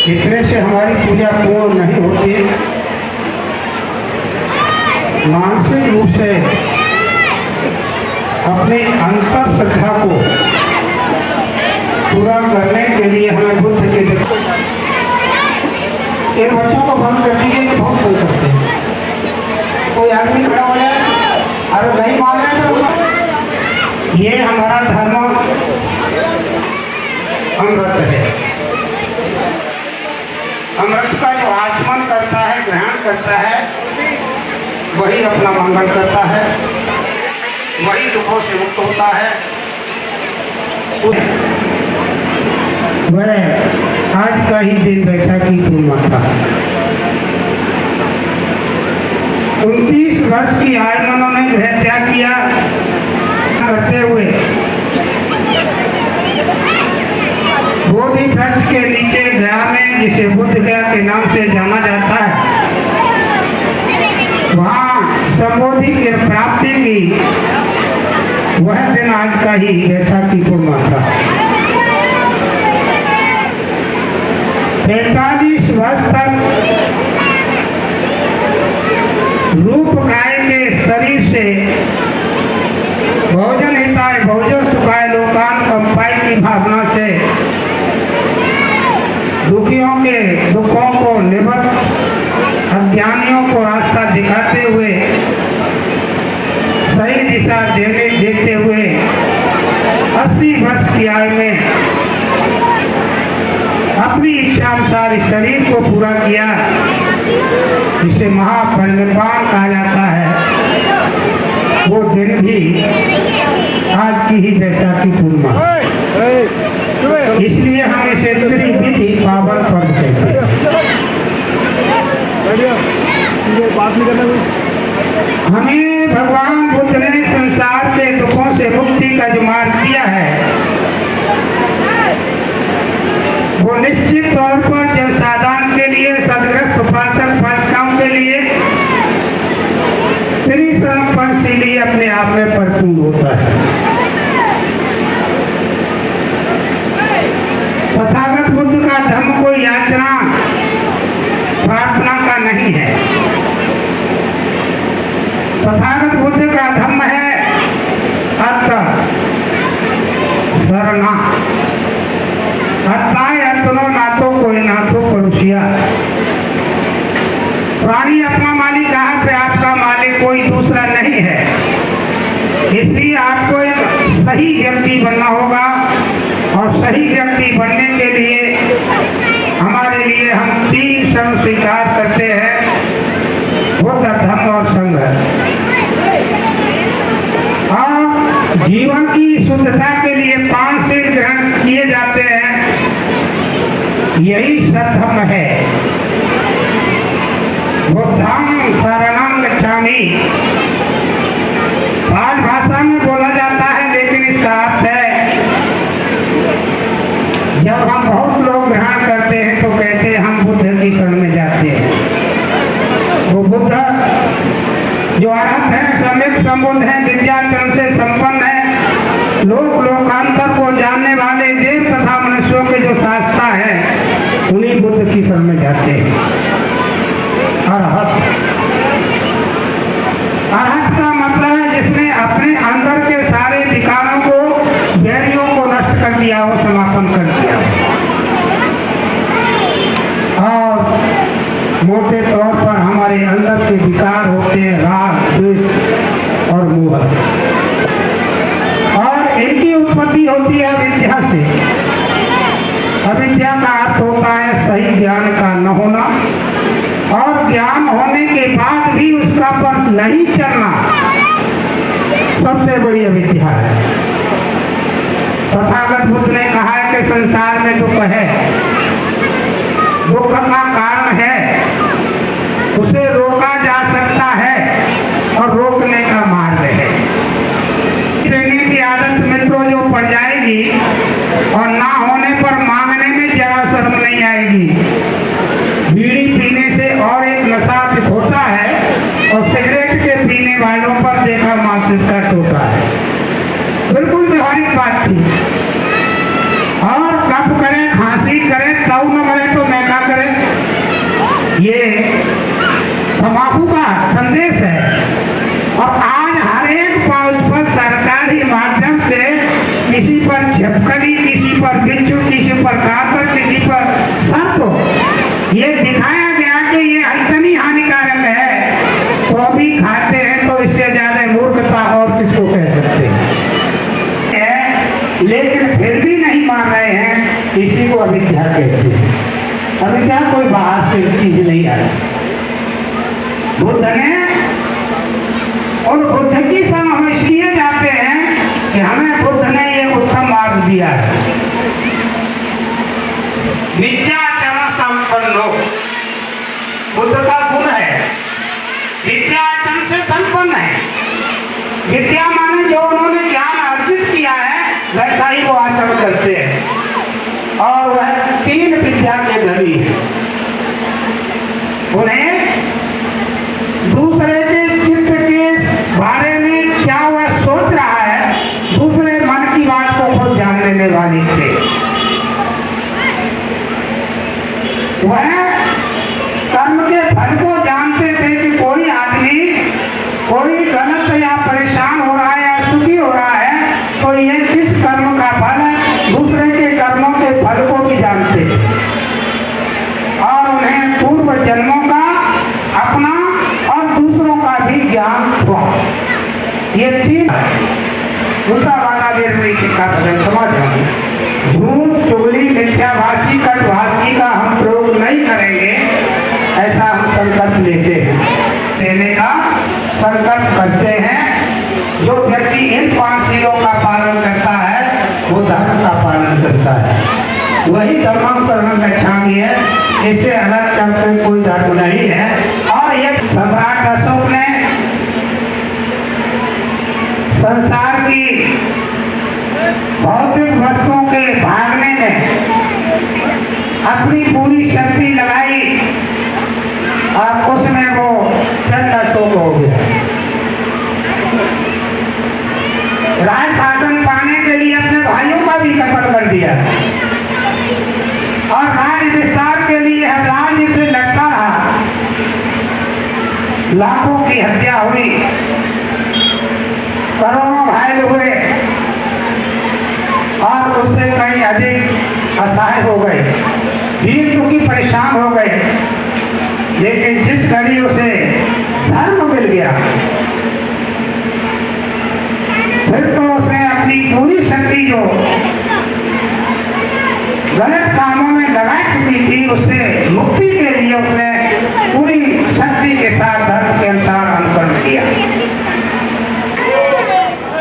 इतने से हमारी पूजा पूर्ण नहीं होती। मानसिक रूप से अपनी अंतर श्रद्धा को पूरा करने के लिए हमें बुद्ध के इन बच्चों को बंद कर दीजिए कि बहुत कोई करते हैं। कोई आदमी खड़ा हो जाए अरे नहीं माने तो ये हमारा धर्म अमृत है। अमृत का जो आचमन करता है, ग्रहण करता है, वही अपना मंगल करता है, वही दुखों से मुक्त होता है। वह आज का ही दिन वैशाखी पूर्णिमा था। 29 वर्ष की आयु में उन्होंने गृह त्याग किया करते हुए बोधि वृक्ष के नीचे गया में, जिसे बुद्ध गया के नाम से जाना जाता है, वहाँ संबोधि की प्राप्ति की वह दिन आज का ही वैशाखी पूर्णिमा था। 45 वर्ष तक रूप गाय के शरीर से भोजन हिताय भोजो सुखाय लोकान कंपाय की भावना से दुखियों के दुखों को निवृत्त, अज्ञानियों को रास्ता दिखाते हुए, सही दिशा देते हुए 80 वर्ष की आयु में अपनी इच्छा अनुसार इस शरीर को पूरा किया, जिसे महापरिनिर्वाण कहा जाता है। वो दिन भी आज की ही वैशाखी पूर्णिमा, इसलिए हम इसे त्रिविधि पावन पर्व कहते हैं। हमें भगवान बुद्ध ने संसार के दुखों से मुक्ति का जो मार्ग दिया है, वो निश्चित तौर पर जनसाधारण के लिए, सदग्रस्त उपासक उपासिकाओं के लिए त्रिसर्वशीली अपने आप में परिपूर्ण होता है। तथागत बुद्ध का धर्म कोई याचना प्रार्थना का नहीं है। तथागत बुद्ध का धर्म है अत्त शरणा, अत्ताय अत्तनो नातो कोई नातो परुषिया। प्राणी अपना मालिक कहाँ पे, आपका मालिक कोई दूसरा नहीं है। इसलिए आपको एक सही व्यक्ति बनना होगा, और सही व्यक्ति बनने के लिए हमारे लिए हम 3 शरण स्वीकार करते हैं, बुद्ध धर्म और संघ। और जीवन की शुद्धता के लिए 5 से ग्रहण किए जाते हैं, यही सद्धर्म है। बुद्धं शरणं गच्छामि पाल भाषा में बोला जाता है, लेकिन इसका अर्थ है जब हम बहुत लोग ग्रहण करते हैं तो कहते हैं हम बुद्ध की शरण में जाते हैं। वो बुद्ध जो अरहत है, सम्यक संबुद्ध है, विद्याचरण से संपन्न है, लोकांतर को जानने वाले देव तथा मनुष्यों के जो शास्त्रा है, उन्हीं बुद्ध की शरण में जाते हैं। अरहत, अरहत का मतलब है जिसने अपने अंदर के सारे विकारों को, वैरियों को नष्ट कर दिया हो, समापन कर दिया हो। और मोटे तौर पर हमारे अंदर के विकार होते हैं राग, द्वेष और मोह, और इनकी उत्पत्ति होती है अविद्या से। अविद्या का अर्थ होता है सही ज्ञान का न होना, और और ज्ञान होने के बाद भी उसका पर नहीं चलना सबसे बड़ी अविद्या है। तथागत बुद्ध ने कहा है कि संसार में दुख है, दुख का कारण है, उसे रोका जा सकता है और रोकने का मार्ग है। पीने की आदत मित्रों जो पड़ जाएगी और ना होने पर मांगने में जरा शर्म नहीं आएगी। बीड़ी पीने से और एक नशा होता है और सिगरेट के पीने वालों पर देखा माचिस का टोटा है। बिल्कुल व्यवहारिक बात थी। और कब करें, खांसी करें तब न मरे तो मैं क्या करें, ये तंबाकू का संदेश है। और आज हर एक पाउच पर सरकारी माध्यम से किसी पर छिपकली, किसी पर बिच्छू, किसी पर काकर, किसी पर सर्प ये दिखाया गया कि ये इतनी हानिकारक है, तो भी खाते हैं। तो इससे ज्यादा मूर्खता और किसको कह सकते हैं। लेकिन फिर भी नहीं मान रहे हैं, इसी को अविद्या कहते हैं। अविद्या कोई बाहर से चीज नहीं आई। बुद्ध ने और बुद्ध की संग हम इसलिए जाते हैं कि हमें बुद्ध ने ये उत्तम मार्ग दिया है। विद्याचरण संपन्न बुद्ध का गुण है, विद्याचरण से संपन्न है। विद्या माने जो उन्होंने ज्ञान अर्जित किया है वैसा ही वो आचरण करते हैं। और वह 3 विद्या के धनी है। उन्हें दूसरे के चित्त के बारे में क्या वह सोच रहा है, दूसरे मन की बात को खुद जान लेने वाले थे। वह कर्म के फल को जानते थे कि कोई आदमी कोई गलत या परेशान हो रहा है या सुखी हो रहा है तो ये किस कर्म का फल है, दूसरे के कर्मों के फल को भी जानते थे। और उन्हें पूर्व जन्मों का, अपना और दूसरों का भी ज्ञान हुआ। ये 3 दूसरा वाला वेद में सिक्का बदल समाज में झूठ, चुगली, मिथ्याभाषी, कटभाषी का हम प्रयोग नहीं करेंगे, ऐसा हम संकल्प लेते हैं, लेने का संकल्प करते हैं। जो व्यक्ति इन 5 शीलों का पालन करता है वो धर्म का पालन करता है। वही धर्मं शरणं गच्छामि है, इससे अलग चलकर कोई धर्म नहीं है। और ये सम्राट अशोक ने संसार की भौतिक वस्तुओं के भागने में अपनी पूरी शक्ति लगाई और उसमें वो चंड अशोक हो गया। राज शासन पाने के लिए अपने भाइयों का भी कत्ल कर दिया और राज विस्तार के लिए राज्य से लड़ता रहा। लाखों की हत्या हुई, करोड़ों घायल हुए और उससे कहीं अधिक असहाय हो गए, दीन दुखी परेशान हो गए। लेकिन जिस घड़ी उसे धर्म मिल गया फिर तो उसने अपनी पूरी शक्ति जो गलत कामों में लगा चुकी थी उससे मुक्ति के लिए उसने पूरी शक्ति के साथ धर्म के अनुसार अनुकरण किया।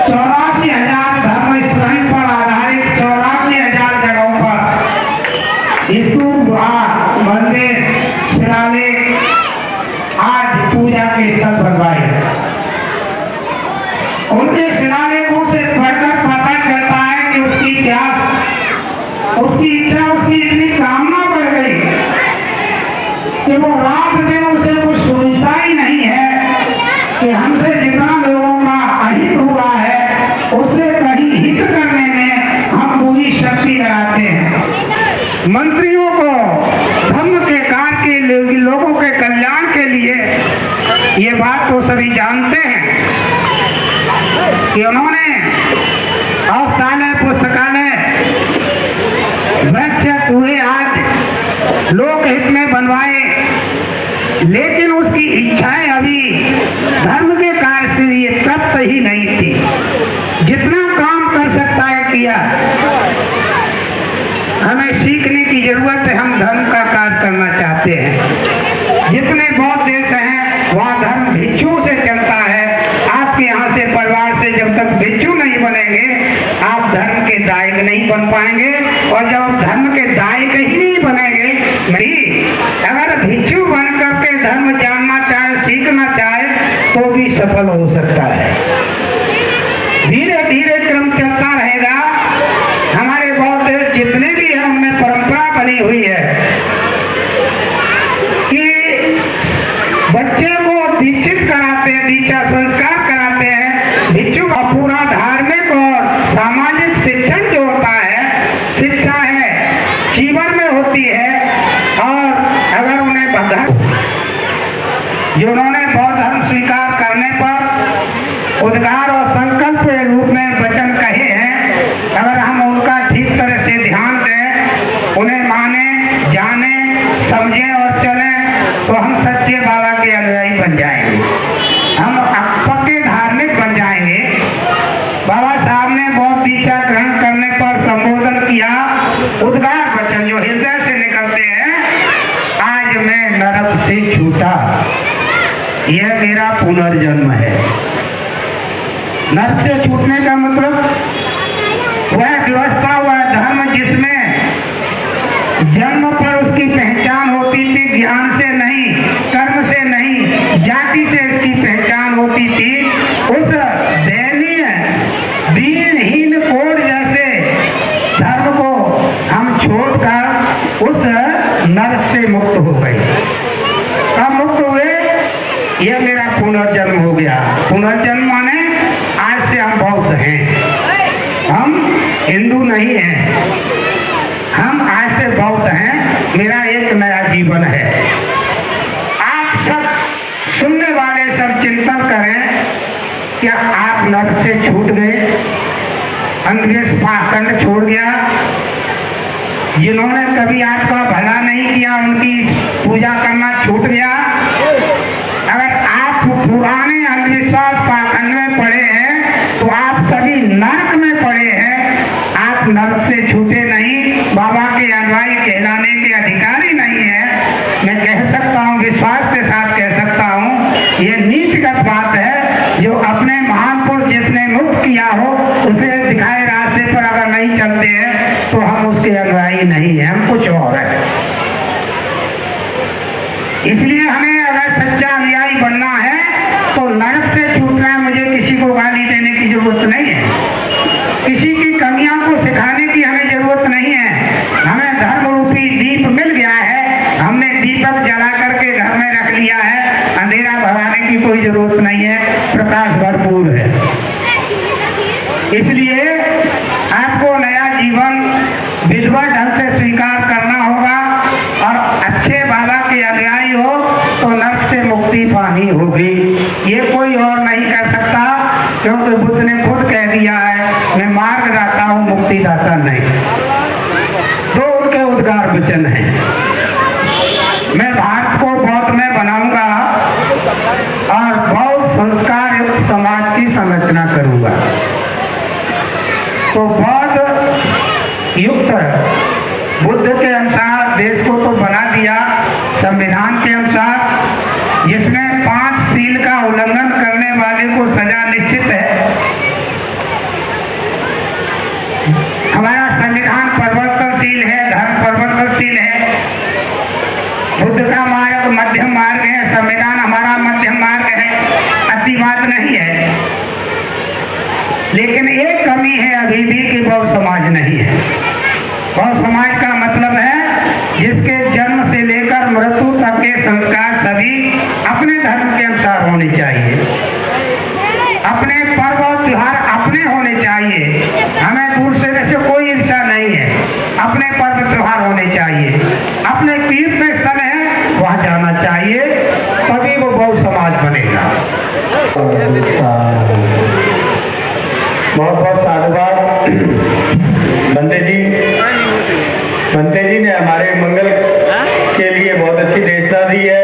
84,000 धर्म स्थल पर आधारित 84,000 जगहों पर स्तूप, मंदिर, शिलालेख आज पूजा के स्थल बनवाए। उनके शिलालेखों से पढ़कर पता चलता है कि उसकी प्यास, उसकी इच्छा, उसकी इतनी कामना बढ़ गई कि वो रात दिन उसे कुछ सोचता ही नहीं है कि हमसे जितना लोगों का अहित हुआ है उससे कहीं हित करने में हम पूरी शक्ति लगाते हैं। मंत्रियों को धर्म के कार्य के लिए, लोगों के कल्याण के लिए, ये बात तो सभी जानते हैं कि उन्होंने औषधालय, पुस्तकालय, वृक्ष, कुएं आदि लोक हित में बनवाए, लेकिन उसकी इच्छाएं अभी धर्म के कार्य से ये तृप्त ही नहीं थी। जितना काम कर सकता है किया। हमें सीखने की जरूरत है, हम धर्म का कार्य करना चाहते हैं। जितने बौद्ध देश हैं वहाँ धर्म भिक्षुओं से चलता है। आपके यहाँ से परिवार से जब तक भिक्षु नहीं बनेंगे आप धर्म के दायक नहीं बन पाएंगे। और जब आप धर्म के दायक ही नहीं बनेंगे, नहीं, अगर भिक्षु बन करके धर्म जानना चाहे, सीखना चाहे तो भी सफल हो सकता है। धीरे धीरे क्रम चलता रहेगा। हमारे बौद्ध देश जितने भी हैं उनमें परंपरा बनी हुई है कि बच्चे को दीक्षित कराते हैं, दीक्षा संस्कार कराते हैं। भिक्षु का पूरा धार्मिक और सामाजिक शिक्षण जो होता है, शिक्षा है, जीवन में होती है। और अगर उन्हें जो उन्होंने बौद्ध धर्म स्वीकार करने पर उद्गार और संकल्प के रूप में वचन कहे हैं, अगर हम उनका ठीक तरह से ध्यान दें, उन्हें माने, जाने, समझें और चलें तो हम सच्चे बाबा के अनुयायी बन जाएंगे। हम पक्के धार्मिक बन जाएंगे। बाबा साहब ने बौद्ध दीक्षा ग्रहण करने पर संबोधन किया, उद्गार वचन जो हृदय से निकलते हैं, आज मैं नरक से छूटा, यह मेरा पुनर्जन्म है। नरक से छूटने का मतलब वह व्यवस्था, वह धर्म जिसमें जन्म पर उसकी पहचान होती थी, ज्ञान से नहीं, कर्म से नहीं, जाति से इसकी पहचान होती थी, उस दयनीय दीनहीन कोढ़ जैसे धर्म को हम छोड़कर उस नरक से मुक्त हो गए। कब मुक्त हुए? यह मेरा पुनर्जन्म हो गया। पुनर्जन्म माने आज से हम बौद्ध हैं, हम हिंदू नहीं हैं, हम आज से बौद्ध हैं। मेरा एक नया जीवन है। आप सब सुनने वाले सब चिंतन करें, क्या आप नरक से छूट गए? अंग्रेज पाखंड छोड़ गया? जिन्होंने कभी आपका भला नहीं किया उनकी पूजा करना छूट गया? अगर आप पुराने अंधविश्वास पाखंड में पड़े हैं तो आप सभी नरक में पड़े हैं। आप नरक से छूटे नहीं, बाबा के अनुयायी कहलाने के अधिकारी नहीं है। मैं कह सकता हूँ, विश्वास के साथ कह सकता हूँ, यह नीतिगत बात है। जो अपने महान पुरुष जिसने मुक्त किया हो उसे दिखाए रास्ते पर अगर नहीं चलते हैं तो हम उसके अनुयायी नहीं है, हम कुछ और है। इसलिए हमें अगर सच्चा अनुयायी बनना है तो नरक से छूटना है। मुझे किसी को गाली देने की जरूरत नहीं है, किसी की कमियां को सिखाने की हमें जरूरत नहीं है। हमें धर्म रूपी दीप मिल गया है, हमने दीपक जला करके घर में रख लिया है, अंधेरा भगाने की कोई जरूरत नहीं है, प्रकाश भरपूर है। इसलिए आपको नया जीवन विधिवत ढंग से स्वीकार करना होगा और अच्छे बाबा के अनुयायी हो तो नरक से मुक्ति पानी होगी। ये कोई और नहीं कर सकता, क्योंकि बुद्ध ने खुद कह दिया है, मैं मार्गदाता हूँ, मुक्तिदाता नहीं। तो उनके उद्गार वचन है। मैं भारत को बौद्ध में बनाऊंगा और बौद्ध संस्कार युक्त समाज की संरचना करूंगा। तो बौद्ध युक्त बुद्ध के अनुसार देश को तो बना दिया संविधान के अनुसार, जिसमें 5 शील का उल्लंघन करने वाले को सजा निश्चित है। हमारा संविधान परिवर्तनशील है, धर्म परिवर्तनशील है। बुद्ध का मार्ग मध्यम मार्ग है, संविधान हमारा मध्यम मार्ग है, अतिवाद नहीं है। लेकिन एक कमी है अभी भी कि बौद्ध समाज नहीं है। बौद्ध समाज का मतलब है जिसके जन्म से लेकर मृत्यु तक के संस्कार सभी अपने धर्म के अनुसार होने चाहिए, अपने पर्व और त्योहार अपने होने चाहिए। हमें दूसरे से कोई ईर्ष्या नहीं है, अपने पर्व त्योहार होने चाहिए, अपने तीर्थ स्थल है वहाँ जाना चाहिए, तभी वो बौद्ध समाज बनेगा। बहुत बहुत साधुवाद बंते जी। बंते जी ने हमारे मंगल के लिए बहुत अच्छी देशना दी है।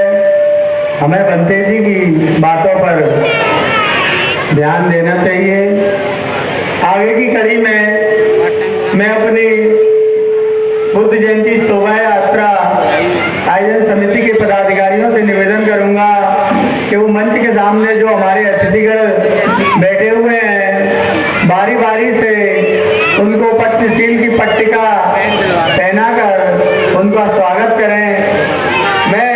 हमें बंते जी की बातों पर ध्यान देना चाहिए। आगे की कड़ी में मैं अपनी बुद्ध जयंती शोभा यात्रा आयोजन समिति के पदाधिकारियों से निवेदन पट्टिका पहनाकर उनका स्वागत करें। मैं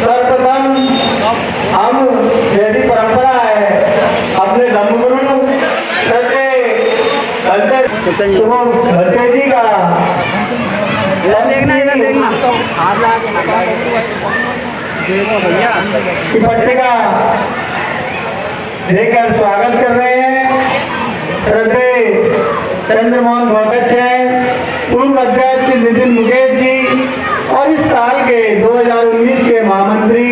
सर्वप्रथम हम जैसी परंपरा है अपने धर्मगुरु भंते जी का की पट्टिका लेकर स्वागत कर रहे हैं। श्रद्धेय चंद्रमोहन भगत हैं, पूर्व अध्यक्ष नितिन मुकेश जी और इस साल के 2019 के महामंत्री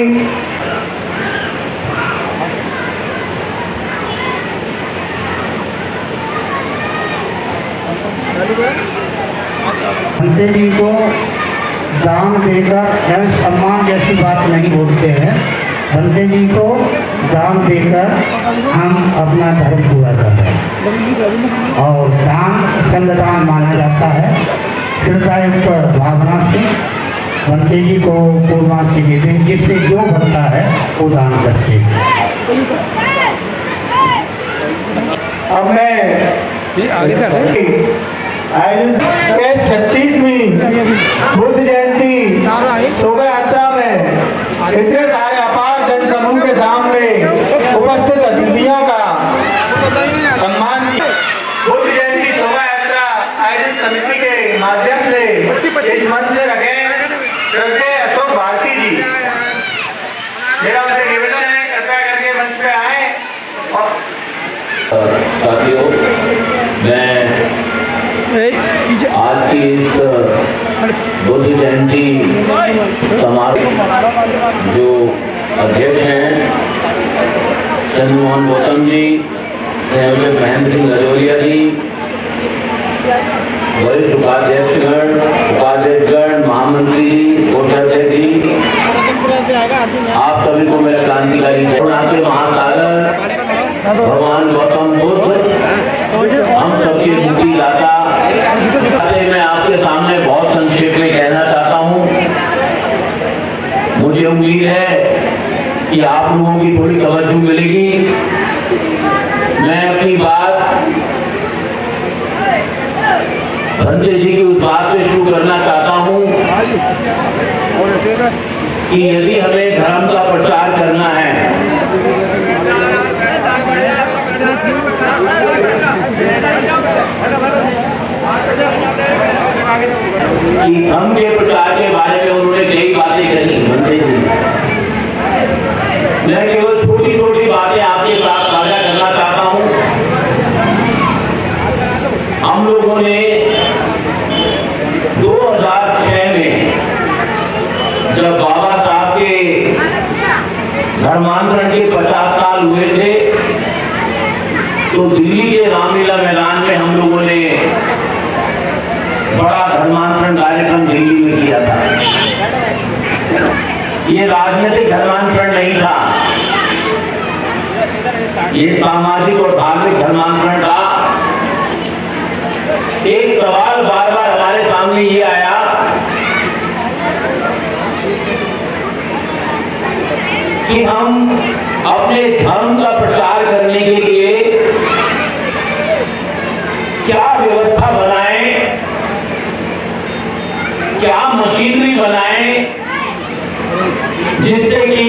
भंते जी को दान देकर एवं सम्मान जैसी बात नहीं बोलते हैं। भंते जी को दान देकर हम अपना धर्म पूरा कर रहे हैं और दान संगदान माना जाता है। श्रद्धायुक्त भावना से भंते जी को पूर्णमासी देते हैं, जिससे जो बनता है वो दान करते हैं। अब मैं आज 36वीं बुद्ध जयंती शोभा यात्रा में इतने सारे अपार जनसमूह के सामने उपस्थित अतिथियों का सम्मान किया। बुद्ध जयंती शोभा यात्रा आयोजन समिति के माध्यम से इस मंच से रखे श्रद्धेय अशोक भारती जी, मेरा उनसे निवेदन है कृपया करके मंच पे आए। साथियों, मैं आज की इस बुद्ध जयंती समारोह जो अध्यक्ष हैं चंद्रमोहन गौतम जी, महेंद्र सिंह लजोरिया जी, वरिष्ठ उपाध्यक्षगण, उपाध्यक्षगण, महामंत्री जी, कोषाध्यक्ष जी, आप सभी को मेरा क्रांतिकारी के महासागर भगवान गौतम बुद्ध हम सबके मुक्ति दाता। मैं आपके सामने बहुत संक्षेप में कहना चाहता हूँ। मुझे उम्मीद है कि आप लोगों की थोड़ी तवज्जो मिलेगी। मैं अपनी बात भंते जी की उस बात से शुरू करना चाहता हूँ कि यदि हमें धर्म का प्रचार करना है कि धर्म के प्रचार के बारे में उन्होंने कई बातें कही भंते जी। मैं केवल छोटी छोटी बातें आपके साथ साझा करना चाहता हूं। हम लोगों ने 2006 में जब बाबा साहब के धर्मांतरण के 50 साल हुए थे तो दिल्ली के रामलीला मैदान में हम लोगों ने बड़ा धर्मांतरण कार्यक्रम दिल्ली में किया था। ये राजनीतिक धर्मांतरण नहीं था, ये सामाजिक और धार्मिक धर्मांतरण था। एक सवाल बार बार हमारे सामने ये आया कि हम अपने धर्म का प्रचार करने के लिए क्या व्यवस्था बनाएं, क्या मशीनरी बनाएं जिससे कि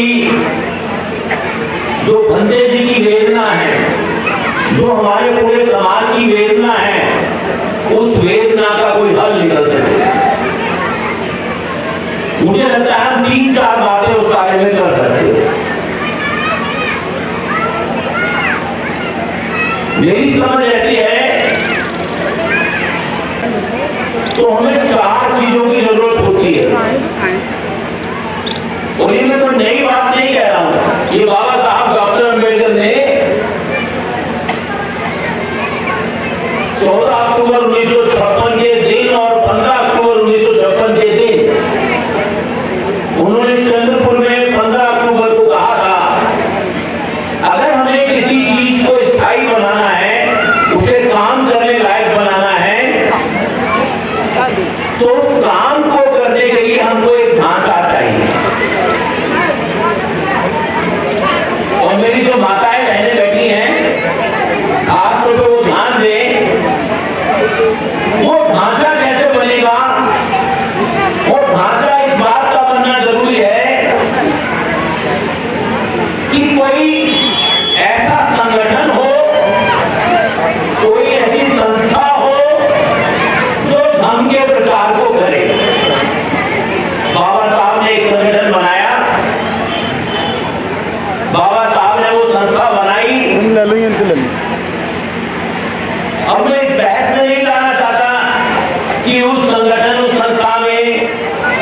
जो भंते जी की वेदना है, जो हमारे पूरे समाज की वेदना है, उस वेदना का कोई हल निकल सके। मुझे लगता है हम 3-4 बातें उस बारे में कर सकते हैं। मेरी समझ ऐसी है तो हमें 4 चीजों की जरूरत होती है। और ये मैं कोई नई बात नहीं कह रहा हूं, ये बाबा साहब डॉक्टर अम्बेडकर ने 14 अक्टूबर 1956 के दिन और 15 अक्टूबर 1956 के दिन उन्होंने चंद्रपुर में 15 अक्टूबर को कहा था अगर हमें किसी चीज को स्थायी बनाना है, उसे काम करने लायक बनाना है, तो उस काम को करने के लिए हमको एक ढांचा चाहिए।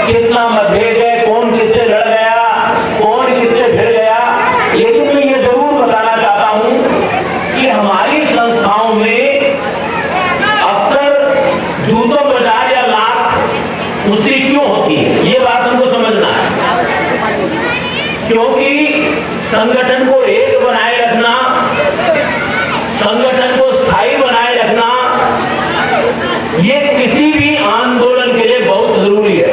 कितना मतभेद है, कौन किससे लड़ गया, कौन किससे भिड़ गया, लेकिन मैं ये जरूर बताना चाहता हूं कि हमारी संस्थाओं में अक्सर जूतों बाजार या लात उसकी क्यों होती है, ये बात हमको समझना है। क्योंकि संगठन को एक बनाए रखना, संगठन को स्थायी बनाए रखना, ये किसी भी आंदोलन के लिए बहुत जरूरी है।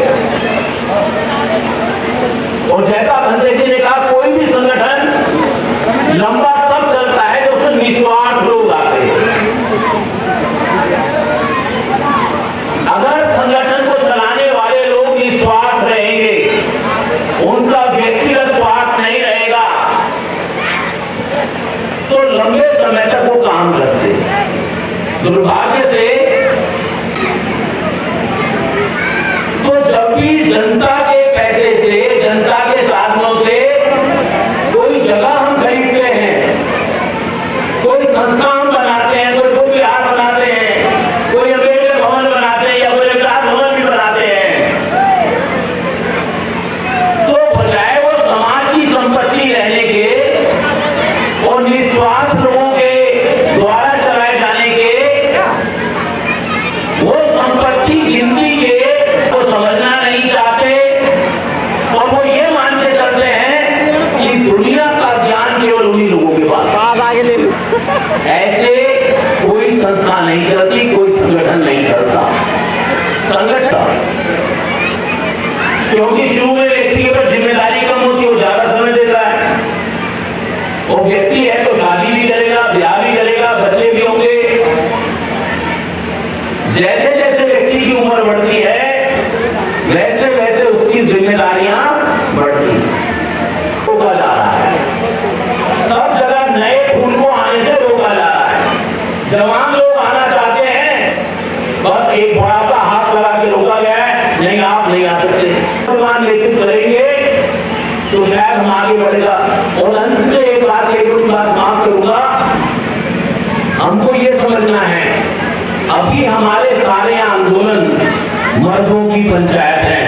और जैसा भंते जी ने कहा, कोई भी संगठन लंबा तब चलता है जब उसमें निस्वार्थ लोग आते हैं। अगर संगठन को चलाने वाले लोग निस्वार्थ रहेंगे, उनका व्यक्तिगत स्वार्थ नहीं रहेगा, तो लंबे समय तक वो काम करते हैं। दुर्भाग्य से तो जब भी जनता के पैसे से, जनता के साधनों से कोई जगह हम खरीदते हैं, कोई संस्था हम बनाते हैं, कोई विहार बनाते हैं, कोई अम्बेडकर भवन बनाते हैं या कोई विकास भवन भी बनाते हैं, तो बजाय वो समाज की संपत्ति रहने के और निस्वार्थ लोगों के द्वारा चलाए जाने के, वो संपत्ति गिनती के वो समझना नहीं चाहते और वो ये मानते चलते हैं कि दुनिया का ज्ञान केवल उन्हीं लोगों के पास। ऐसे कोई संस्था नहीं चलती, कोई संगठन नहीं चलता। संगठन क्योंकि शुरू में व्यक्ति के ऊपर जिम्मेदारी कम होती है, वो ज्यादा समय देता है। वो व्यक्ति है तो शादी भी करेगा, ब्याह भी करेगा, बच्चे भी होंगे। जैसे जैसे व्यक्ति की उम्र बढ़ती है, वैसे वैसे उसकी जिम्मेदारियां बढ़ती रोका जा रहा है। सब जगह नए फूल को आने से रोका जा रहा है। जवान लोग आना चाहते हैं, बस एक बड़ा सा हाथ लगा के रोका गया है, नहीं आप नहीं आ सकते। जवान लेकिन करेंगे तो शायद हम आगे बढ़ेगा। और अंत में एक बात समाप्त करूंगा, हमको ये समझना है, अभी हमारे सारे आंदोलन मर्दों की पंचायत है।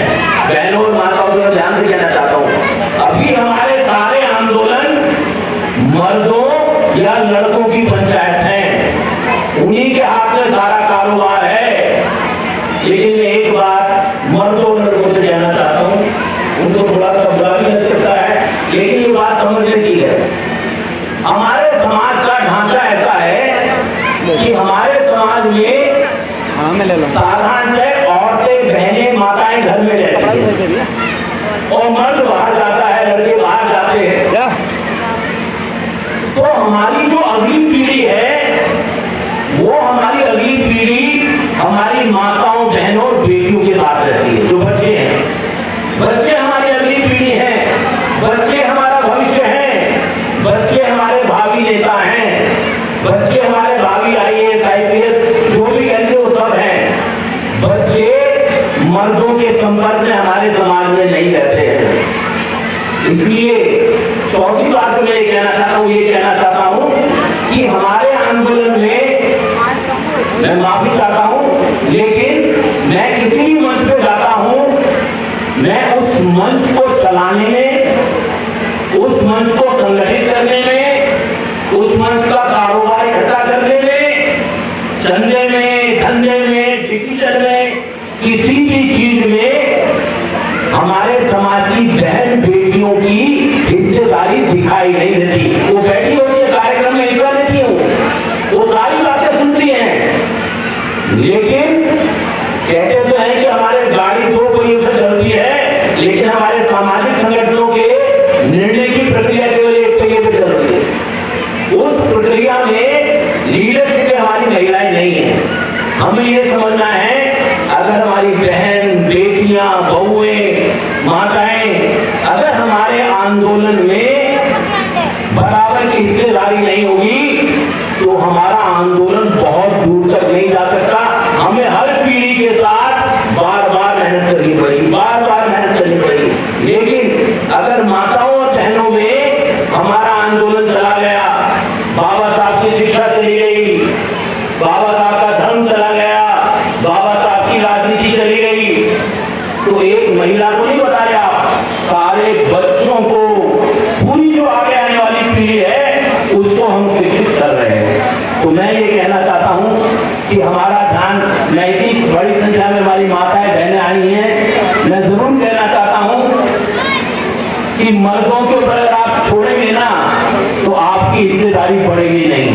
बहनों और माताओं को ध्यान से कहना चाहता हूं, अभी हमारे सारे आंदोलन मर्दों या लड़कों की पंचायत है। उन्हीं के हाथ में सारा कारोबार है। लेकिन मैं एक बात मर्दों और लड़कों से कहना चाहता हूं, उनको थोड़ा सा बुरा भी लग सकता है, लेकिन ये बात समझने की है। हमारे समाज का ढांचा ऐसा है कि हमारे समाज में साधारणतः औरतें, बहनें, माताएं घर में रहती हैं और मर्द बाहर जाता है, लड़के बाहर जाते हैं। तो हमारी जो अगली पीढ़ी है, वो हमारी अगली पीढ़ी हमारी माताओं, बहनों और बेटियों के साथ रहती है। जो बच्चे हैं, बच्चे हमारी अगली पीढ़ी है, बच्चे हमारा भविष्य है, बच्चे हमारे भावी नेता हैं, बच्चे हमारे भावी IAS, IPS जो भी कहते वो सब हैं। बच्चे मर्दों के संपर्क में हमारे समाज में नहीं रहते हैं। इसलिए चौथी बात तो मैं ये कहना चाहता हूं कि हमारे आंदोलन में मैं माफी चाहता हूं, लेकिन मैं किसी भी मंच पे जाता हूं, मैं उस मंच को चलाने में, उस मंच को संगठित करने में, उस मंच का कारोबार इकट्ठा करने में, चंदे में, धंधे में, डिसीजन में, किसी भी चीज में हमारे समाज की बहन बेटियों की हिस्सेदारी दिखाई नहीं देती। वो बैठी होती है, कार्यक्रम में हिस्सा लेती है, वो सारी बातें सुनती हैं, लेकिन कहते तो हैं कि हमारे गाड़ी दो पहियों से चलती है, लेकिन हमारे सामाजिक संगठनों के निर्णय की प्रक्रिया केवल एक पहिए पे चलती है। उस प्रक्रिया में लीडरशिप में हमारी महिलाएं नहीं है। हमें यह समझना है, अगर हमारी बहन, बेटियां, बहुएं, माताएं अगर हमारे आंदोलन में बराबर की हिस्सेदारी नहीं होगी, तो हमारा आंदोलन बहुत दूर तक नहीं जा सकता। हमें हर पीढ़ी के साथ बार बार मेहनत करनी पड़ेगी, बार बार मेहनत करनी पड़ेगी। लेकिन अगर माताओं और बहनों में हमारा आंदोलन चला गया, बाबा साहब की शिक्षा चली गई, बाबा साहब का धर्म चला गया, बाबा साहब की राजनीति चली गई, तो एक महिला को नहीं बता रहे आप, सारे बच्चों को, पूरी जो आगे आने वाली पीढ़ी है उसको हम शिक्षित कर रहे हैं। तो मैं ये कहना चाहता हूं कि हमारा ध्यान, मैं इतनी बड़ी संख्या में हमारी माताएं बहनें आई हैं, मैं जरूर कहना चाहता हूं कि मर्दों के ऊपर अगर आप छोड़ेंगे ना तो आपकी हिस्सेदारी बढ़ेगी नहीं।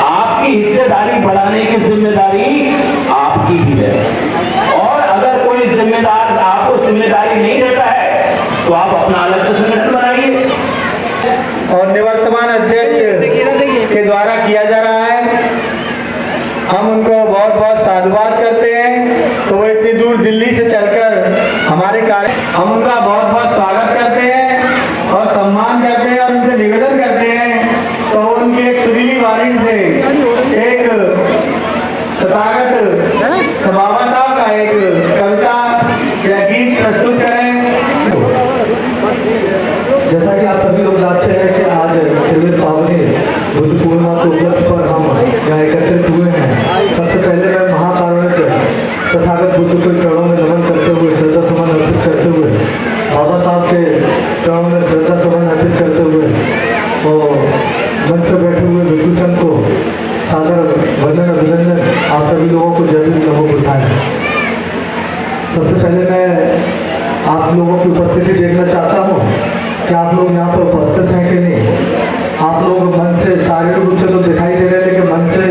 आपकी हिस्सेदारी बढ़ाने की जिम्मेदारी आपकी ही है। और अगर कोई जिम्मेदार आपको जिम्मेदारी नहीं देता है तो आप अपना अलग से संगठन बनाइए। और निवर्तमान अध्यक्ष के द्वारा किया जा रहा है, हम उनको बहुत बहुत साधुवाद करते हैं। तो वो इतनी दूर दिल्ली से चलकर हमारे कार्य, हम उनका बहुत बहुत स्वागत करते हैं और सम्मान करते हैं और उनसे निवेदन करते हैं तो उनकी एक सुरीली वाणी से एक तथागत बाबा साहब का एक कविता या गीत प्रस्तुत करें। जैसा कि आप सभी लोग जानते हैं कि आज त्रिवेद पावनी बुद्ध पूर्णिमा के उपलक्ष्य पर हम यहाँ एकत्रित हुए हैं। सबसे पहले मैं महाकारुणिक तथागत बुद्ध के चरणों में नमन करते हुए, श्रद्धा सुमन अर्पित करते हुए, बाबा साहब के चरणों में श्रद्धा सुमन अर्पित करते हुए और मंच पर बैठे हुए विभूषण को सादर वंदन अभिनंदन आप सभी लोगों को जय भीम नमो बुद्धाय। सबसे पहले मैं आप लोगों की उपस्थिति देखना चाहता हूँ कि आप लोग यहाँ पर उपस्थित हैं कि नहीं। आप लोग मन से, शारीरिक रूप से तो दिखाई दे रहे हैं, लेकिन मन से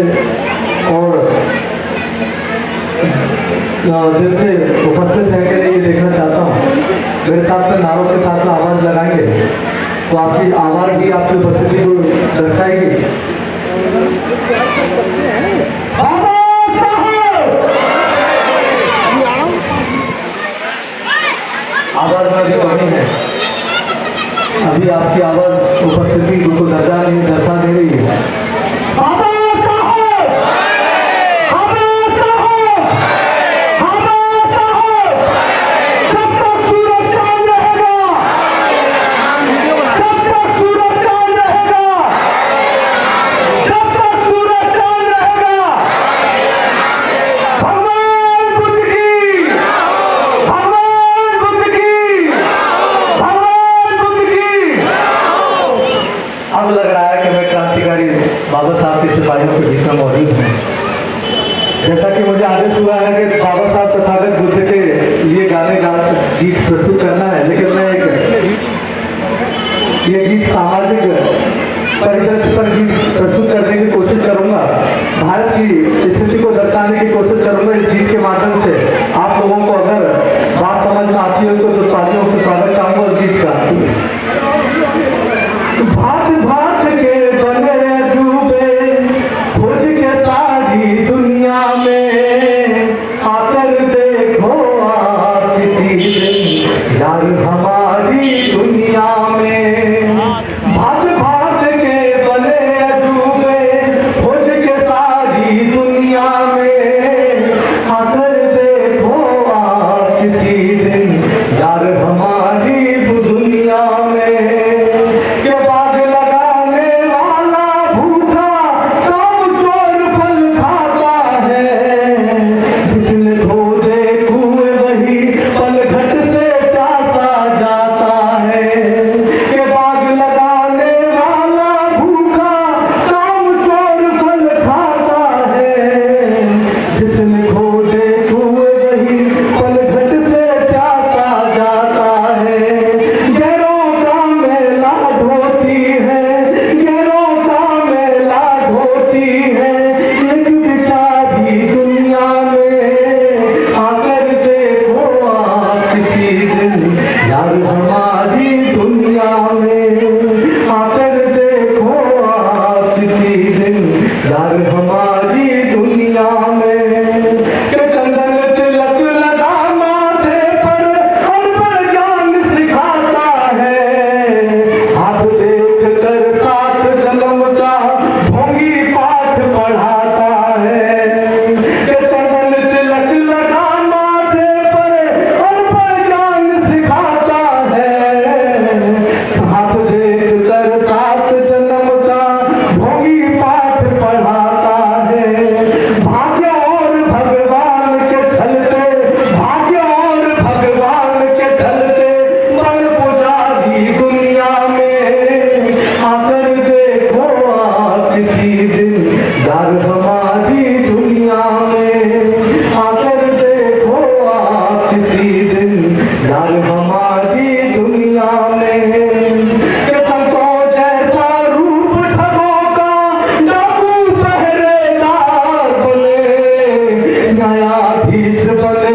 और दिल से उपस्थित है कि नहीं ये देखना चाहता हूँ। मेरे साथ में नारों के साथ में आवाज़ लगाएंगे तो आपकी आवाज़ ही आपकी उपस्थिति को दर्शाएगी। आवाज में भी कमी है, अभी आपकी आवाज उपस्थिति को दर्शा दे रही है। अब लग रहा है कि मैं क्रांतिकारी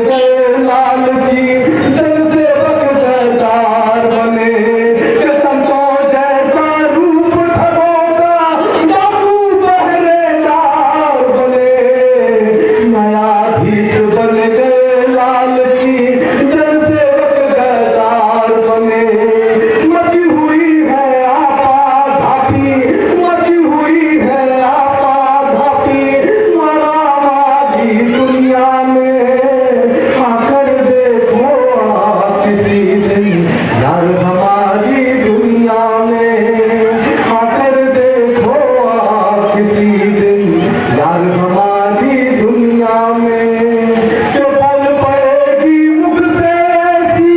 गए लालची जनसेवक दरदार बने कि संतों जैसा रूप ठगों का डाकू पहरेदार बने न्यायाधीश बन गए लालची जनसेवक दरदार बने मची हुई है आपाधापी मची हुई है आपाधापी मारामारी दुनिया में आकर देखो आप किसी दिन यार हमारी दुनिया में आकर देखो आप किसी दिन यार हमारी दुनिया में जो पल पड़ेगी मुख से ऐसी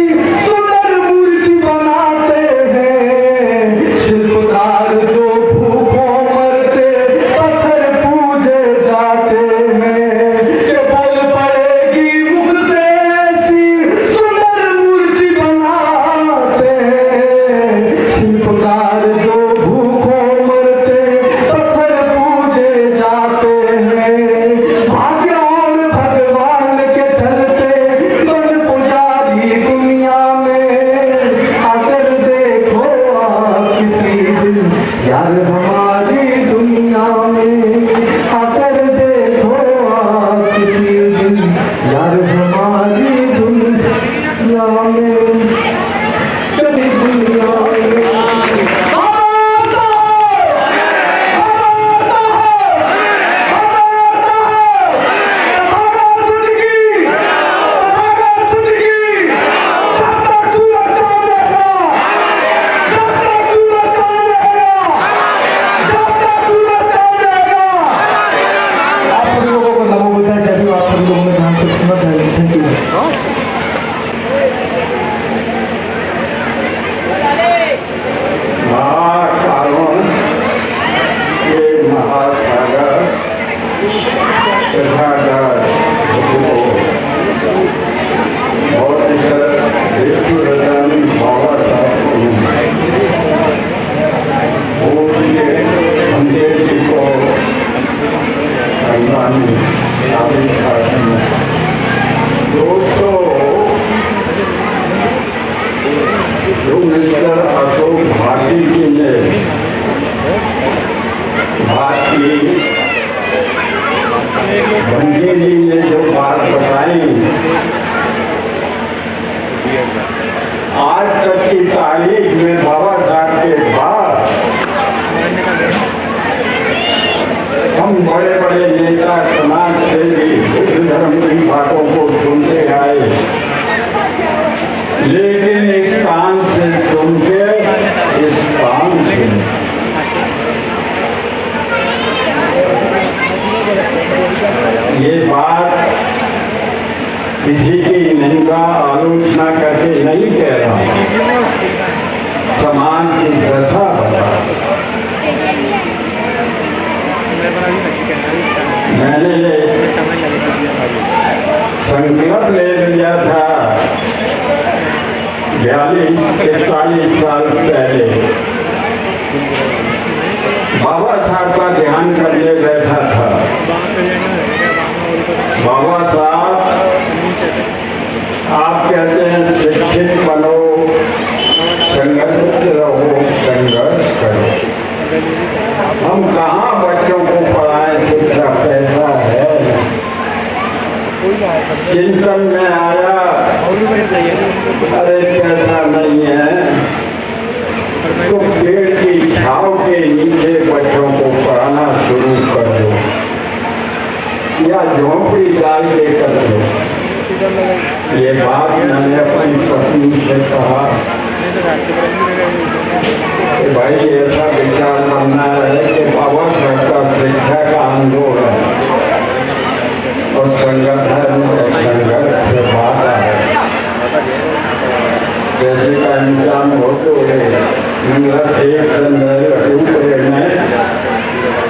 सुंदर मूर्ति बनाते हैं शिल्पकार जो भूखों मरते पत्थर पूजे जाते हैं जो पल पड़ेगी मुख से ऐसी सुंदर मूर्ति बनाते हैं शिल्पकार जो भूखों मरते पत्थर पूजे जाते हैं भाग्य और भगवान के चलते बन पुजारी दुनिया में आकर देखो आप किसी दिन यार हमारी दुनिया में आकर देखो आप किसी दिन यार हमारी दुनिया में कभी दुनिया में महाकारुण के महासागर तथागत और विष्णु रतन बाबा साहब हमदेव जी को सम्मानित दोस्तों जो मिस्टर अशोक भाटी जी ने बात की बंगी जी ने जो बात बताई आज तक की तारीख में बाबा साहब के बाद हम बड़े बड़े नेता समाज सेवी बुद्ध धर्म की बातों को सुनते आए लेकिन इस कान से सुन के इस कान से ये बात किसी की निंदा आलोचना करके नहीं कह रहा समाज की दशा बता मैंने संकल्प ले लिया था 42-41 साल पहले बाबा साहब का ध्यान करने बैठा था। बाबा साहब आप कहते हैं शिक्षित बनो, संगठित रहो, संघर्ष करो। हम कहाँ बच्चों को पढ़ाएं, शिक्षा पैसा है। चिंतन में आया अरे पैसा नहीं है तो पेड़ की छांव के नीचे बच्चों को पढ़ाना शुरू कर दो या झोंपड़ी डाल के कर दो। ये बात मैंने अपनी पत्नी से कहा कि भाई ऐसा विचार करना है कि बाबा साहब का शिक्षा का आंदोलन और संगठन से बात है जैसे का इंतजाम होते हुए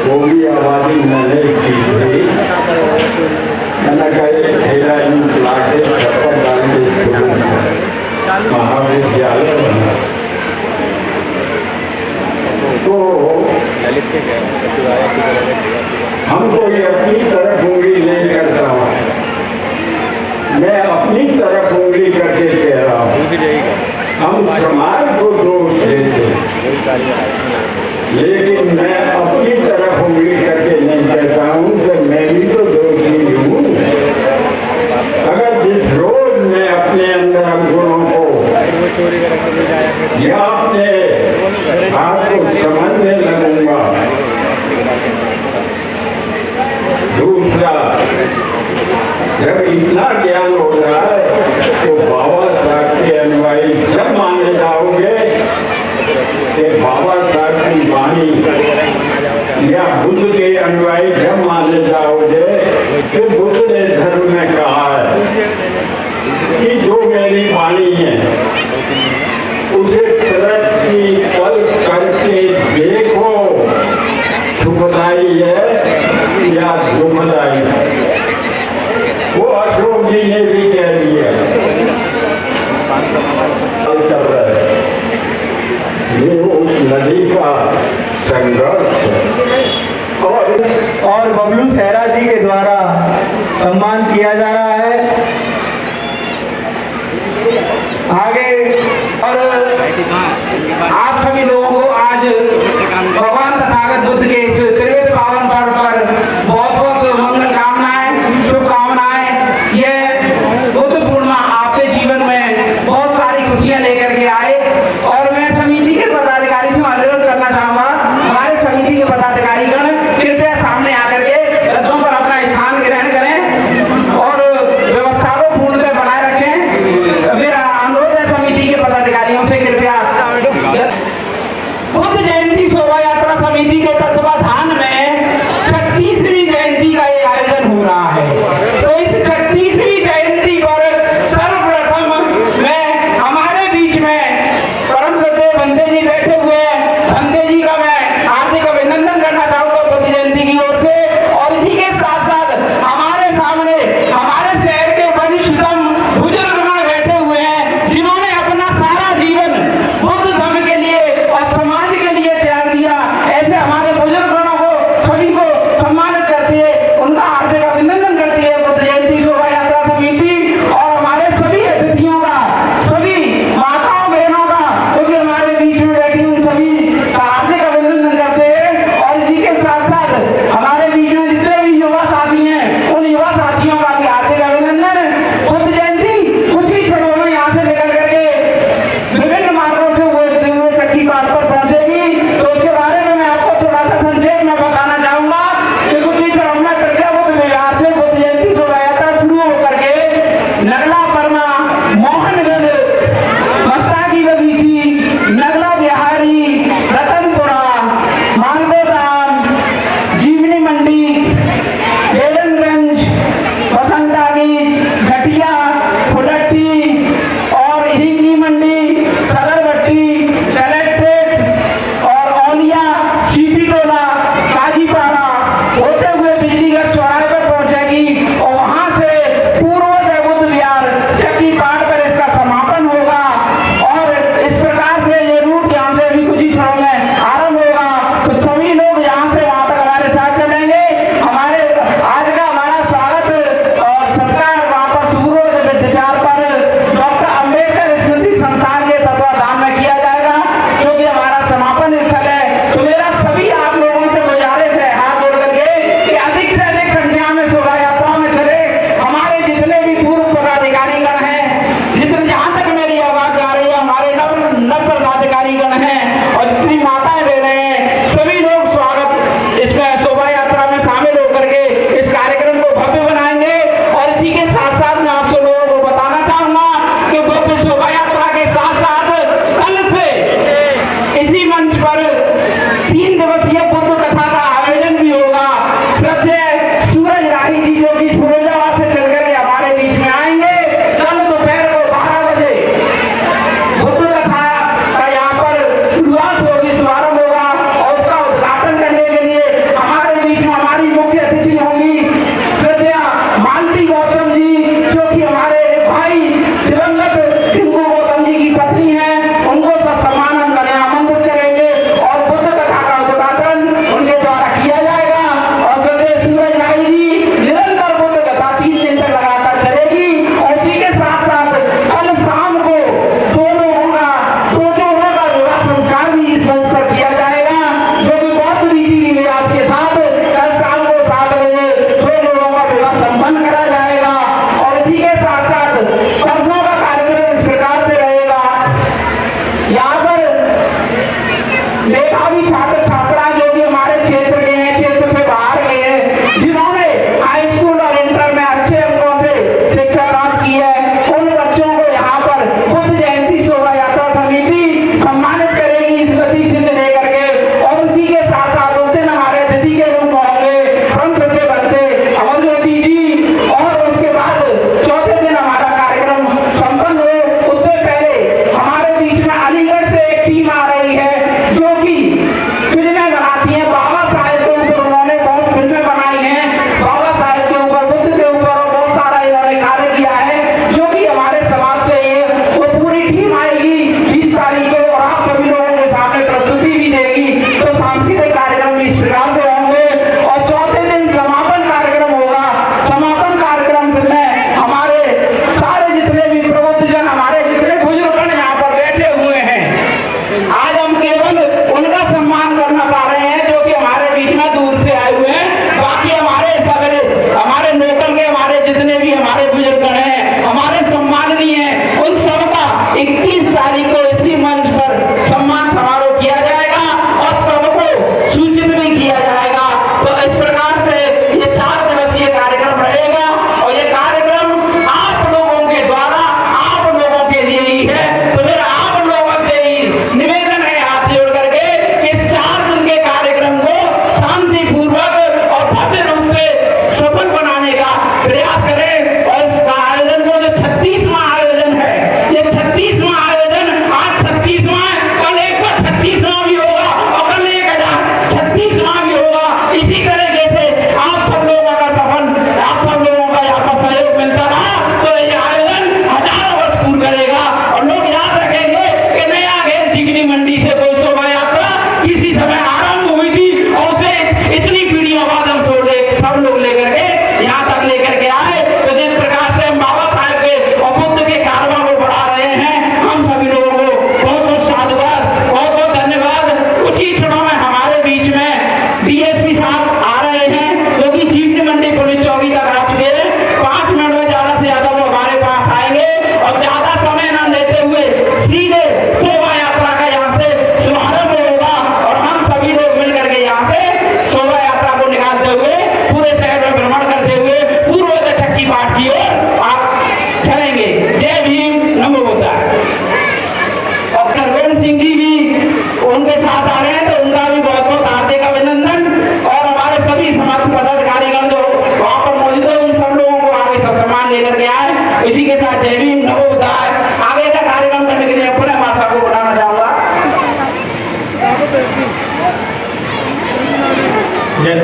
वो भी आबादी मैंने की थी। मैंने कहा एक ठेला ला के छप्पर डाल के महाविद्यालय बना तो हमको ये अपनी तरफ उंगली नहीं करता हूँ। मैं अपनी तरफ उंगली करके कह रहा हूँ, हम समाज को दोष देते, लेकिन मैं अपनी तरफ उंगली करके नहीं कहता हूँ कि मैं भी तो दोषी हूँ। अगर जिस रोज मैं अपने अंदर गुणों को या अपने आप को समझने लगूंगा। दूसरा, जब इतना ज्ञान हो रहा है तो बाबा साहब के अनुयायी जब माने जाओगे कि बाबा साहब की वाणी या बुद्ध के अनुयायी जब माने जाओगे कि बुद्ध ने धर्म में कहा है कि जो मेरी वाणी है उसे तरक्की कल करके देखो, सुखदाई है या दुखदाई। वो अशोक जी ने भी कह दिया। ये उस नदी का संघर्ष और बबलू सहरा जी के द्वारा सम्मान किया जा रहा है। आगे और आप सभी लोगों को आज भगवान तथागत बुद्ध के इस त्रिवेद पावन पर्व पर बहुत बहुत मंगल कामनाएं, शुभकामनाएं। ये बुद्ध पूर्णिमा आपके जीवन में बहुत सारी खुशियां लेकर के आए। और मैं समिति के पदाधिकारी से अनुरोध करना चाहूंगा, हमारे समिति के पदाधिकारीगण कृपया सामने आकर के रथों पर अपना स्थान ग्रहण करें और व्यवस्था को पूर्णतः बनाए रखें। मेरा अनुरोध है समिति के पदाधिकारियों से, कृपया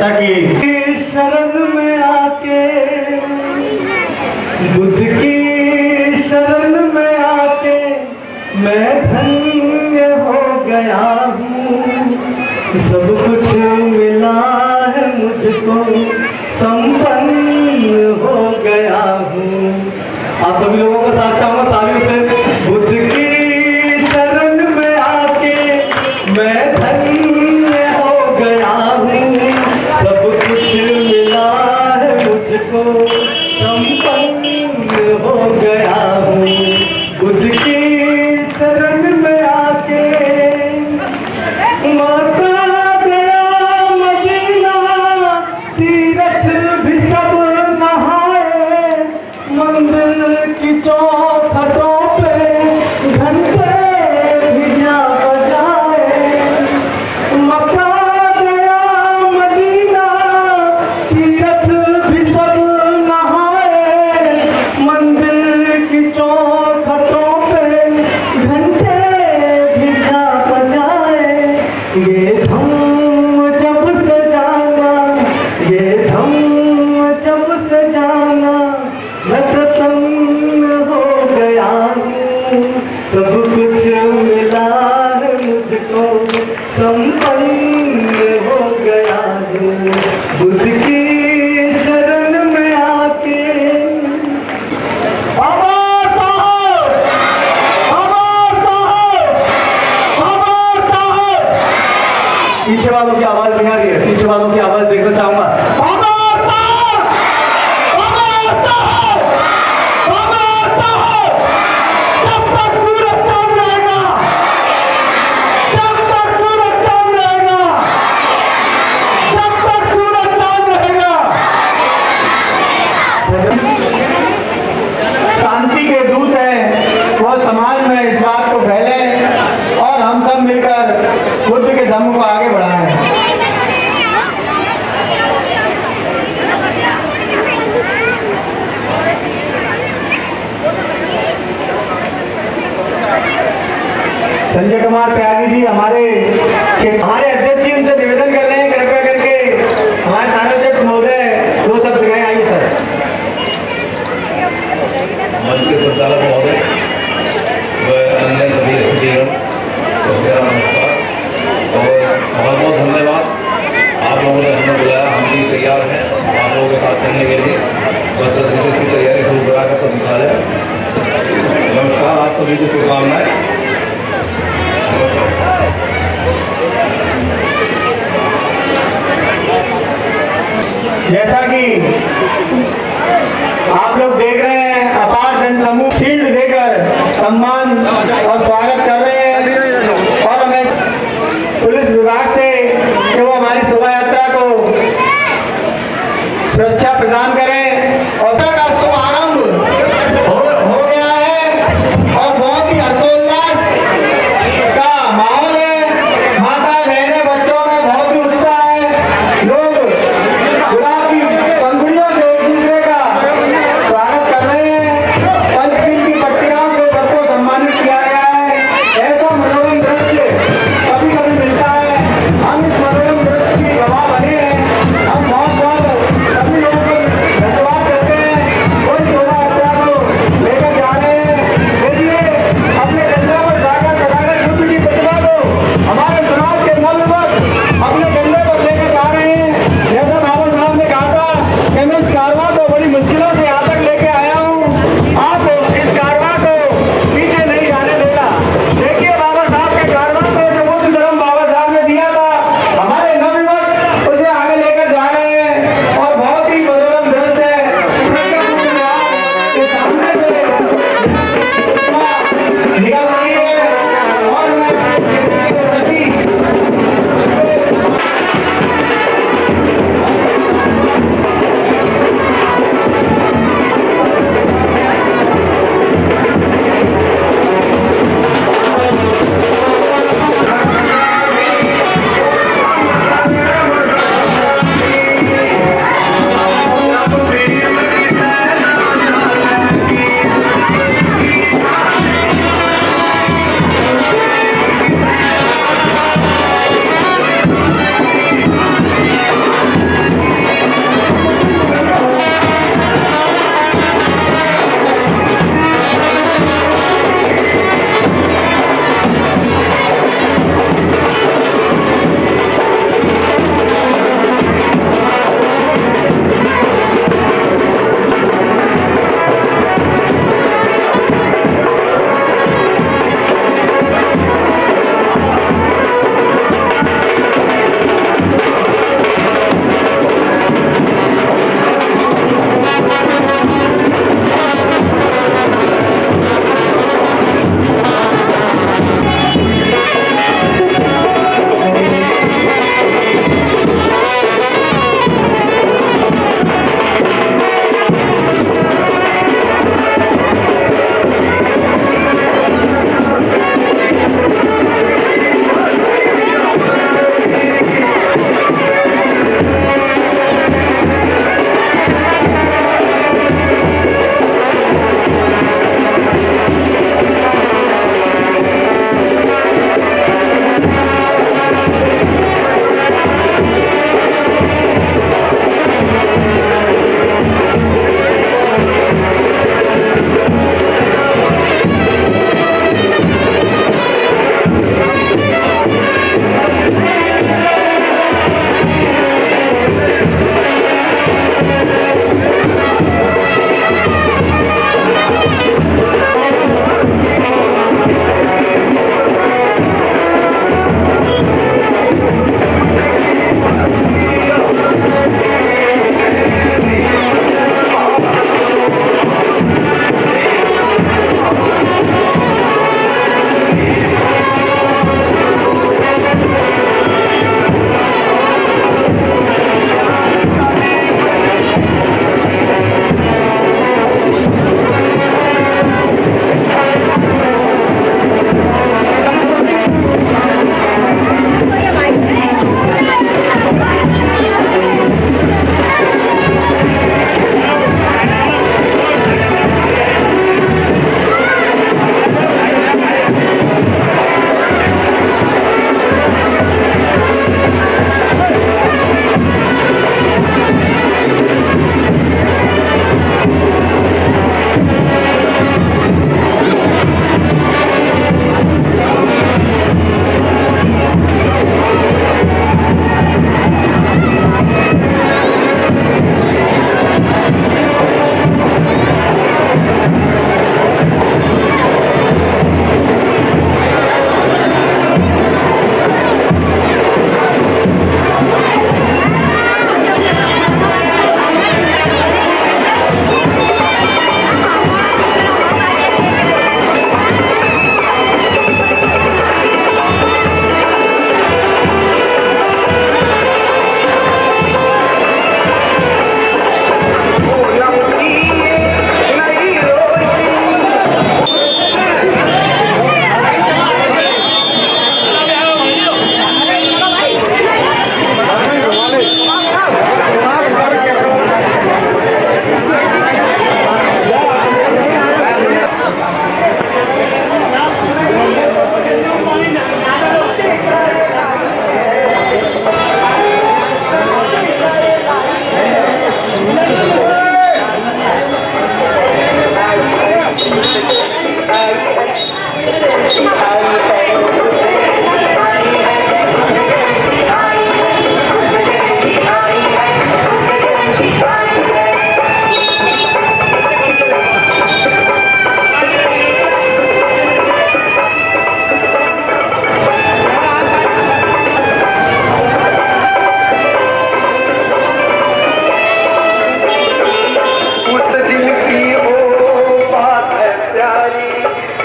जैसा कि शरण में आके, बुद्ध की शरण में आके मैं धन्य हो गया हूँ। सब कुछ मिला है मुझको, संपन्न हो गया हूँ। आप सभी लोगों का साथ चाहूंगा तालियों से। बुद्ध की शरण में आके मैं धन्य हो गया हूँ। सब कुछ मिला है मुझको, संपन्न हो गया हूँ। बुद्ध की शरण में आके माता गया मदीना, तीरथ भी सब नहाए, मंदिर की चौखटों पे घंटे भी जा बजाए। मक्का गया मदीना, तीरथ भी सब नहाए, मंदिर की चौखटों पे घंटे भी जा बजाए। ये धम्म जब सजाना, ये धम्म जब सजाना, मैं प्रसन्न हो गया हूँ। सब कुछ मिला है मुझको, संपन्न हो गया हूँ। बुद्ध की शरण में आके आवाज़ साहब, आवाज़ साहब, आवाज़ साहब। पीछे वालों की आवाज नहीं आ रही है, पीछे वालों की आवाज देखना चाहूंगा। आवाज़ साहब, आवाज़ साहब, आवाज़ साहब। जब तक सूरज चांद रहेगा, जब तक सूरज चांद रहेगा, जब तक सूरज चांद रहेगा। शांति के दूत हैं, वो समाज में इस बात को फैले और हम सब मिलकर बुद्ध के धम्म को आगे बढ़ाएं। संजय कुमार त्यागी जी हमारे अध्यक्ष जी उनसे निवेदन कर रहे हैं, कृपया करके हमारे थानाध्यक्ष महोदय 2 शब्द कहें। आइए सर। मंच के संचालक महोदय व अन्य सभी अतिथिगण को मेरा नमस्कार और बहुत बहुत धन्यवाद। आप लोगों ने हमें बुलाया, हम भी तैयार हैं आप लोगों के साथ चलने के लिए। बस जैसे इसकी तैयारी शुरू करा कर तो निकाले। नमस्कार, आप सभी को शुभकामनाएं। जैसा कि आप लोग देख रहे हैं, अपार जनसमूह शील्ड देकर सम्मान और स्वागत कर रहे हैं और हमें पुलिस विभाग से कि वो हमारी शोभा यात्रा को सुरक्षा प्रदान करें। और का शुभारंभ हो गया है और बहुत ही हर्षोल्लास का माहौल है। माता बहनें बच्चों में बहुत ही उत्साह है। लोग गुलाब की पंखुड़ियों से एक दूसरे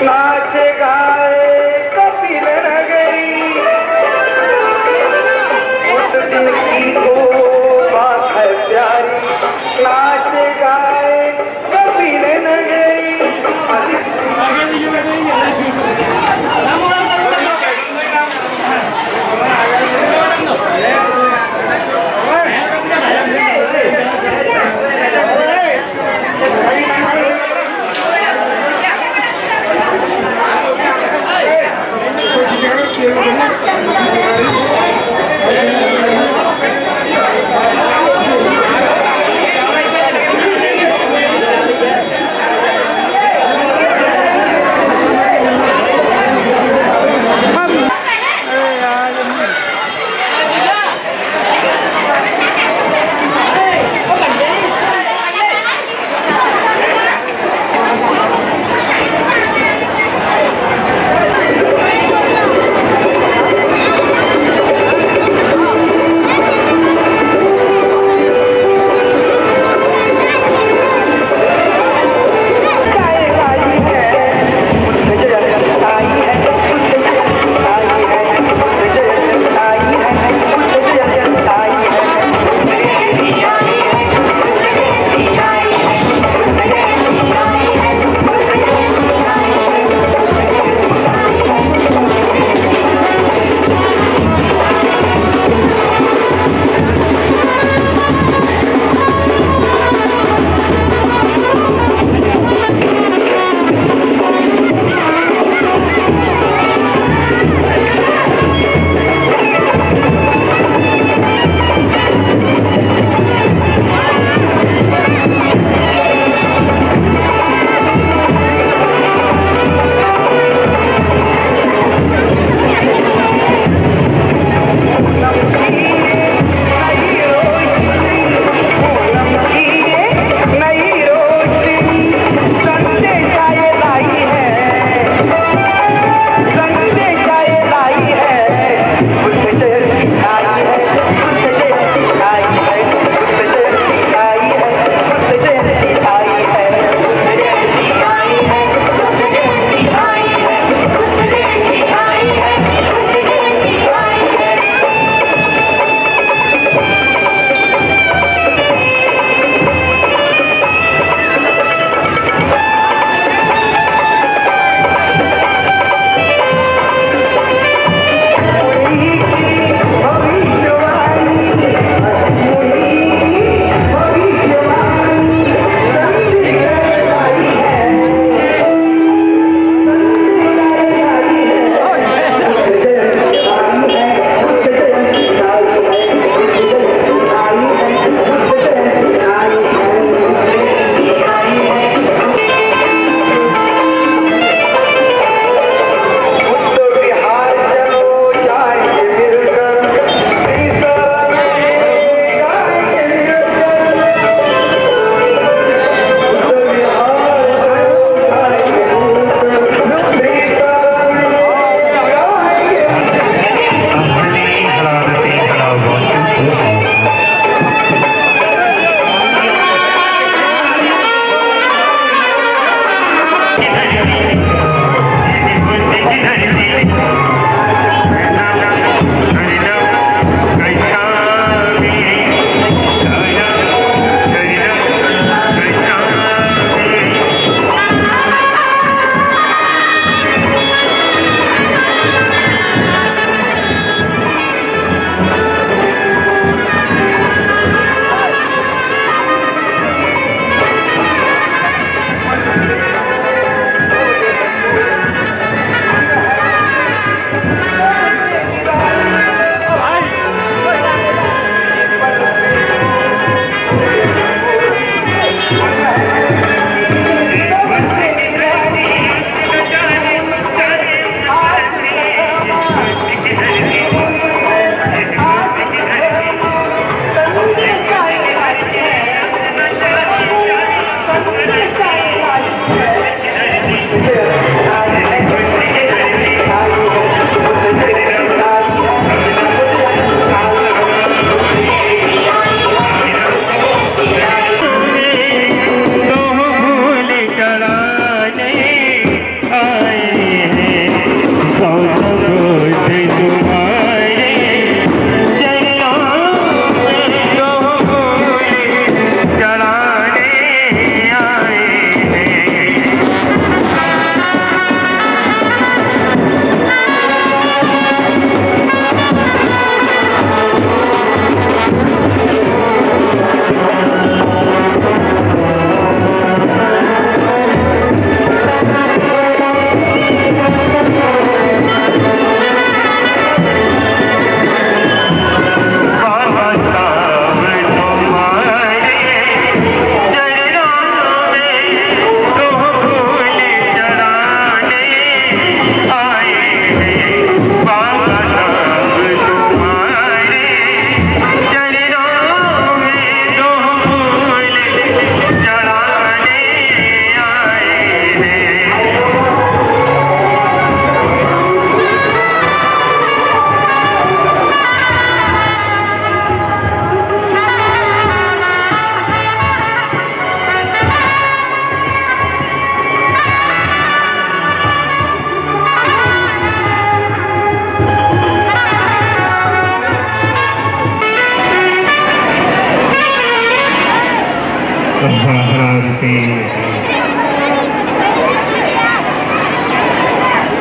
नाच गाए कपिल नगरी, उस दिन की तो बात है प्यारी, नाच गाए कपिल नगरी।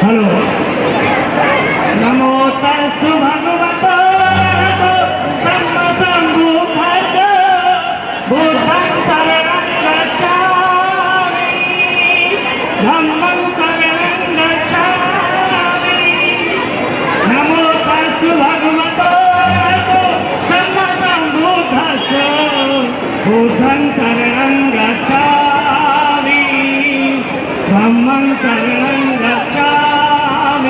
हेलो नमो तस् भगवतो अरहतो सम्मा सम्बुद्धस्स बुद्धं शरणं गच्छामि धम्मं शरणं गच्छामि नमो तस् भगवतो अरहतो सम्मा सम्बुद्धस्स बुद्धं शरणं गच्छामि धम्मं शरणं गच्छामि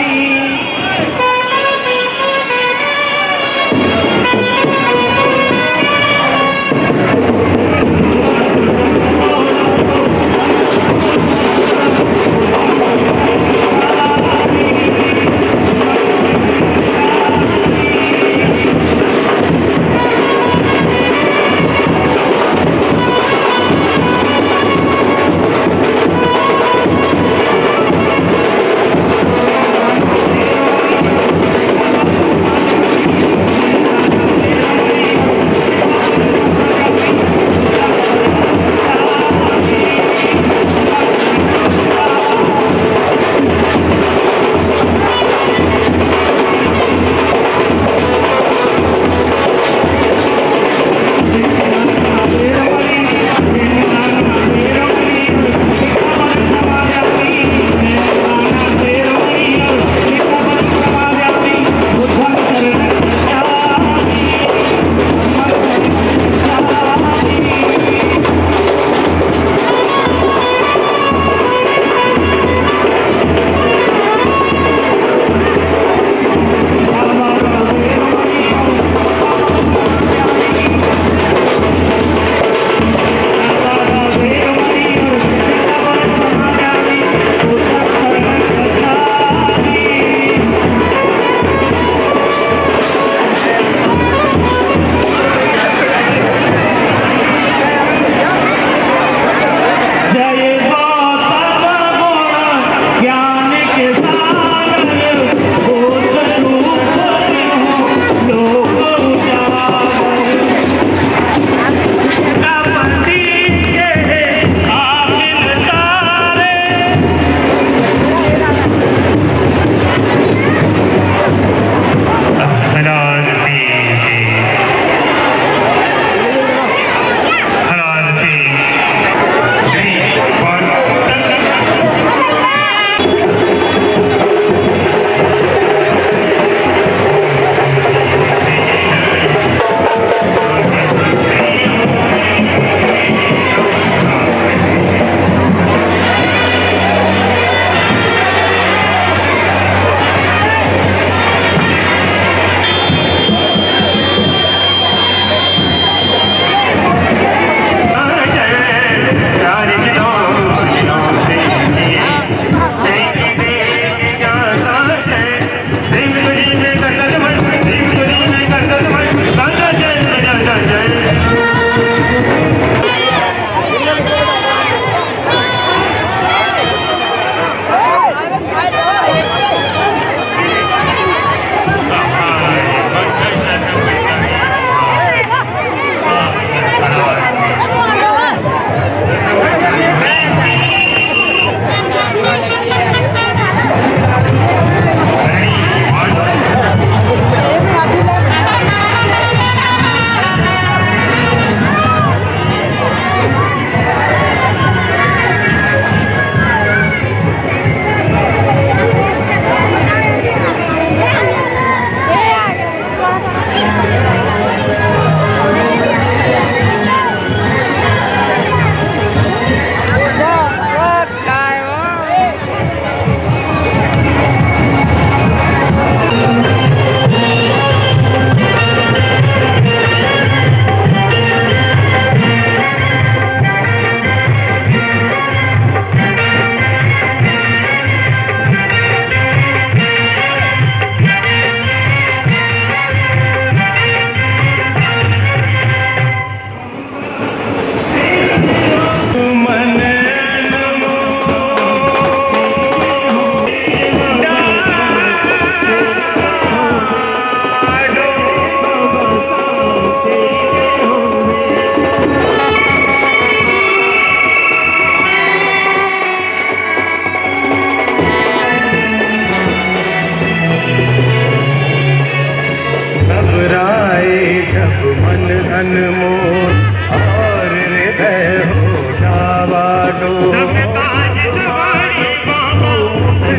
तन मोर और हृदय हो डावाडोल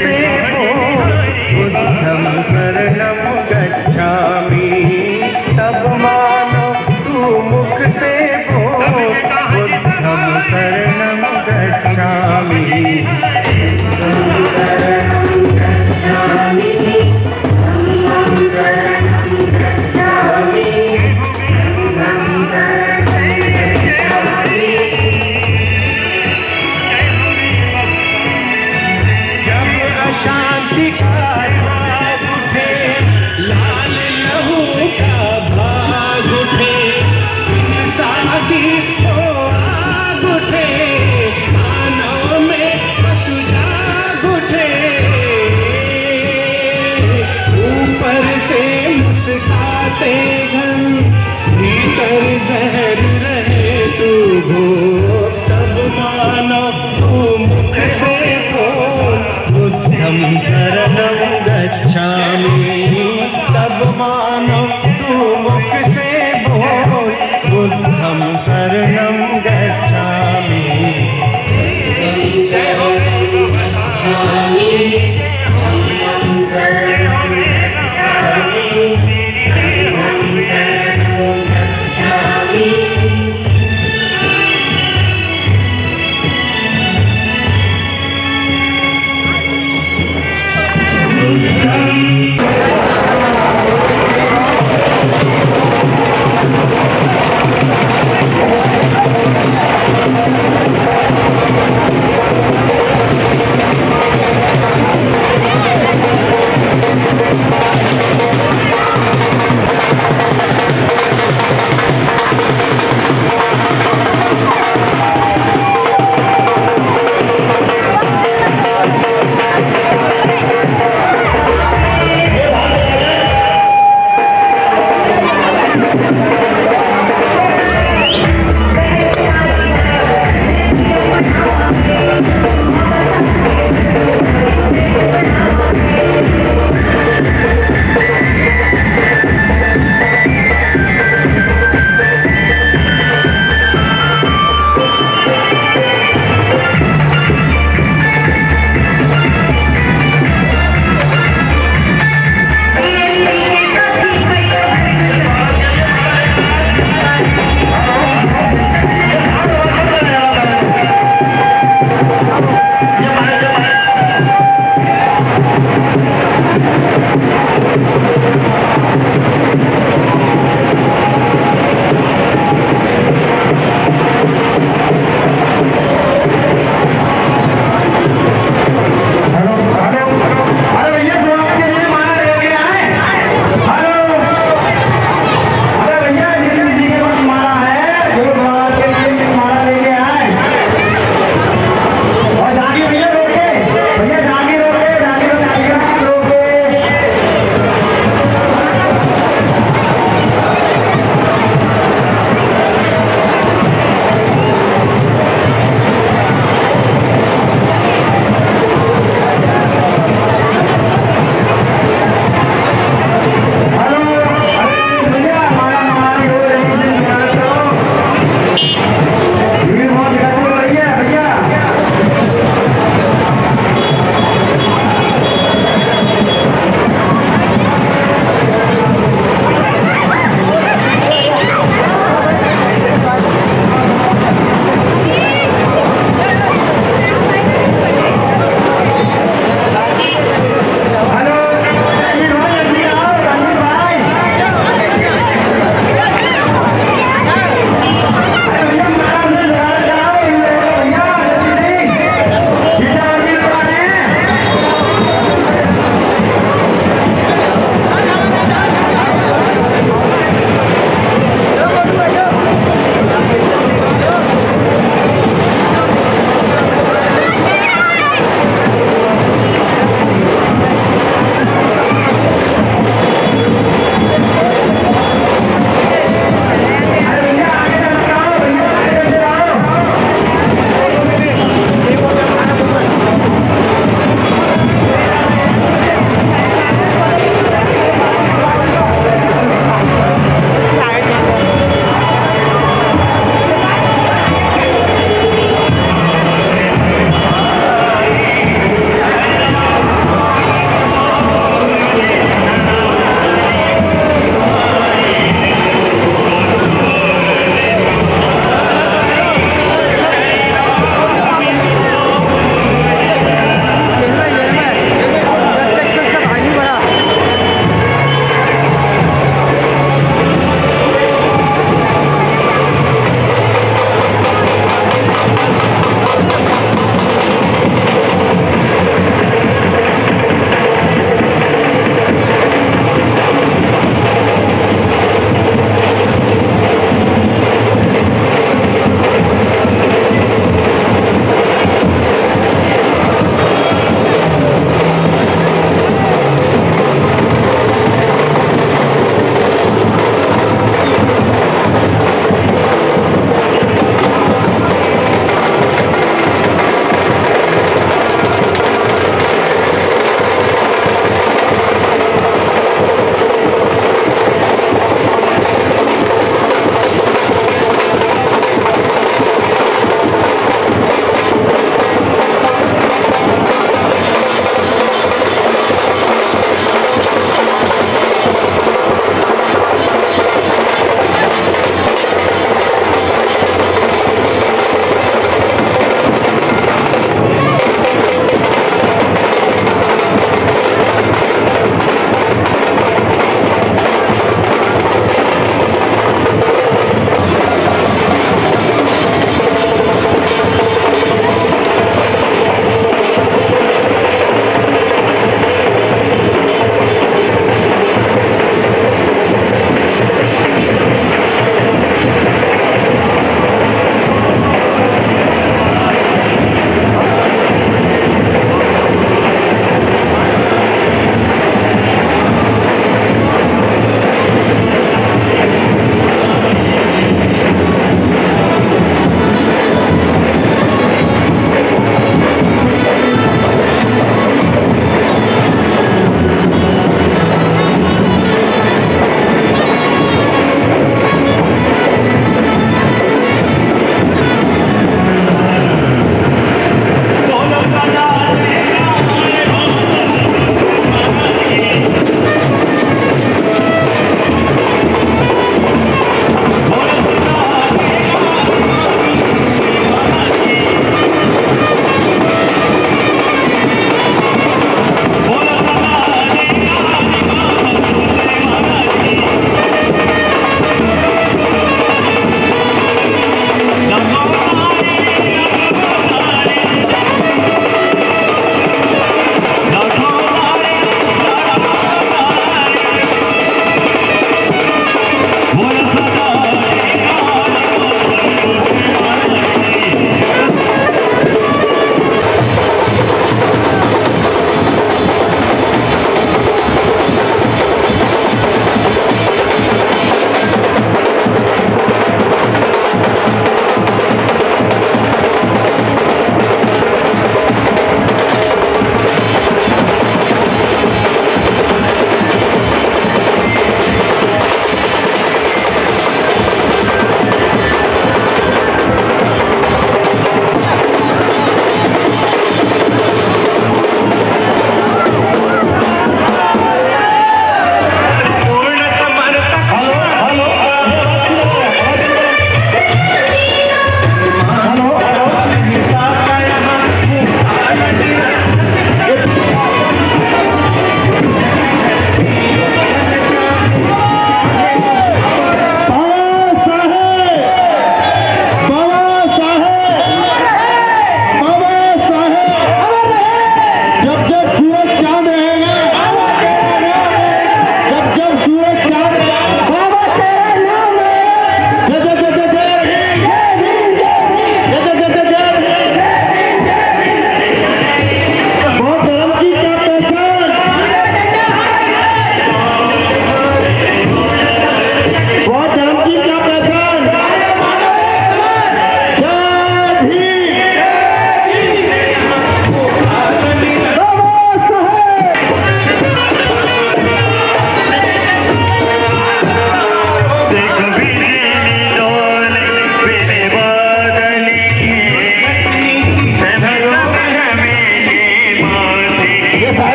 से बुद्धं शरणं गच्छामि तब मानो तू मुख से बोल बुद्धं शरणं गच्छामि शांति का राग उठे लाल लहू का भाग उठे सागी को आग उठे मानव में पशु जाग उठे ऊपर से मुस्काते घन भीतर जहर रहे तू हो तब मानो तू मुख से बोल बुद्धं शरणं गच्छामि तब मानो तू मुख से बोल बुद्धं शरणं गच्छामि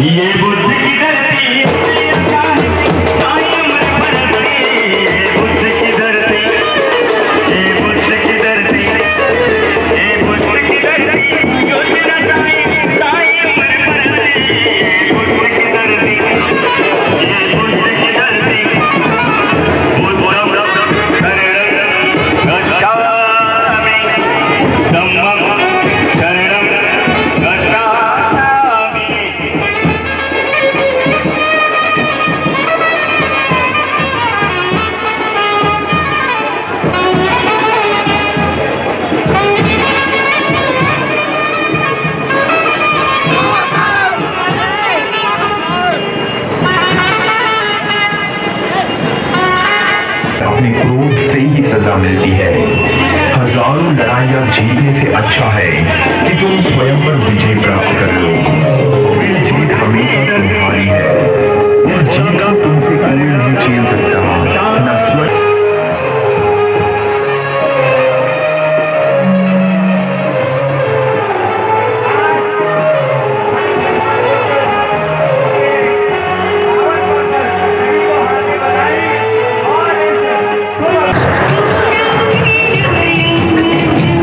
ये बुद्ध की धरती साई उम्र परवड़ी, ये बुद्ध की धरती, ये बुद्ध की धरती, ये बुद्ध की धरती, योजना साई उम्र परवड़ी, ये बुद्ध की धरती, ये बुद्ध की धरती, बुद्धम शरणम गच्छामि, धम्मं शरणम गच्छामि। अपने क्रोध से ही सजा मिलती है। हजारों लड़ाइयां जीतने से अच्छा है कि तुम स्वयं पर विजय प्राप्त कर लो। फिर जीत हमेशा तुम्हारी है और जीतना तुमसे कोई नहीं छीन सकता, न स्वयं।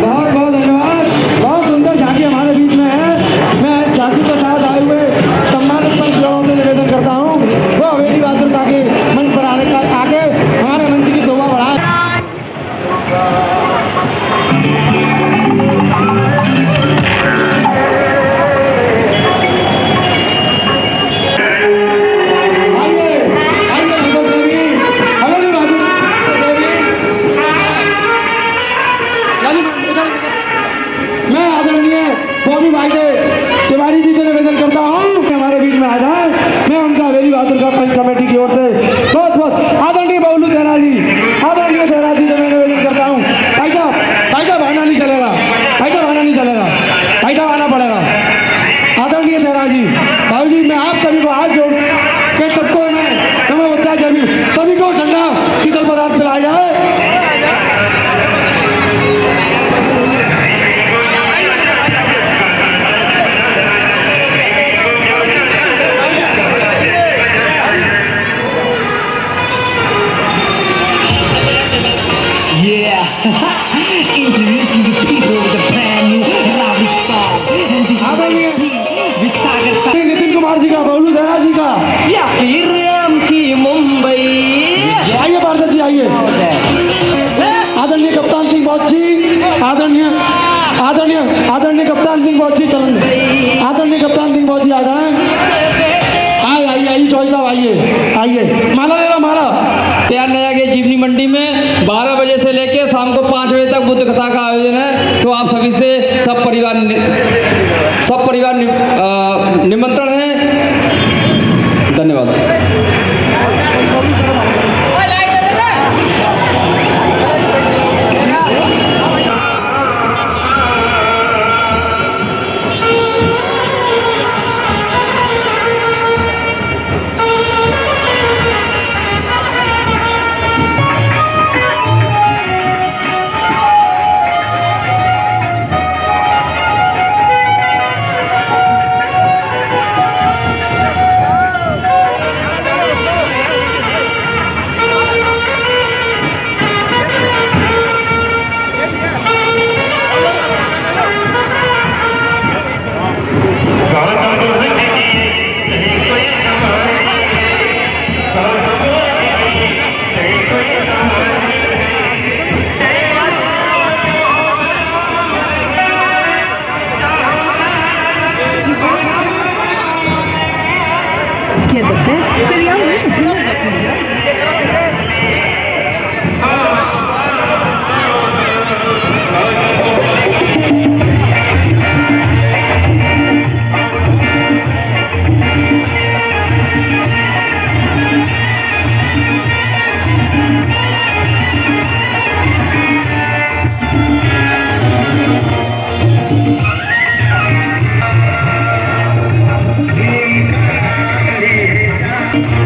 बहुत बहुत धन्यवाद। बहुत सुंदर झांकी हमारे बीच में है। मैं झांकी के साथ आए हुए सम्मानित पंचजनों से निवेदन करता हूँ वो हवेली बहादुर का के मंच पर आगे हमारे मंच की शोभा बढ़ाए। आइए, आइए नंदन देवी, हवेली बहादुर देवी। मैं आदरणीय बॉबी भाई के तिवारी जी से निवेदन करता हूँ कि हमारे बीच में आ जाए। मैं उनका हवेली बहादुर का पंच कमेटी की ओर से बहुत बहुत आदरणीय बबलू देहरा जी, आदरणीय देहरा जी से मैं निवेदन करता हूँ। भाई साहब आना नहीं चलेगा, भाई साहब आना नहीं चलेगा, भाई साहब आना पड़ेगा। आदरणीय देहरा जी, भाई जी मैं आप सभी को हाथ जोड़ के सबको मैं नमो बुद्धाय सभी को ठंडा शीतल पदार्थ पिलाया जाए। Introducing the people with a brand new rowdy song. And this is आदरणीय with Sagar Sa. Nitin Kumar ji का, बबलू देहरा जी का। या फिर आमची मुंबई. आइए पार्षद जी आइए। आदरणीय कप्तान सिंह बौद्ध जी, आदरणीय कप्तान सिंह बौद्ध जी चलन, आदरणीय कप्तान सिंह बौद्ध जी आ जाए। आइए चौधरी साहब आइए, माला ले लो माला। तैयार नया गया जीवनी मंडी में 12 बजे से लेकर शाम को 5 बजे तक बुद्ध कथा का आयोजन है। तो आप सभी से सब परिवार निमंत्रण है। धन्यवाद। Get the best biryani delivered to you. Thank you.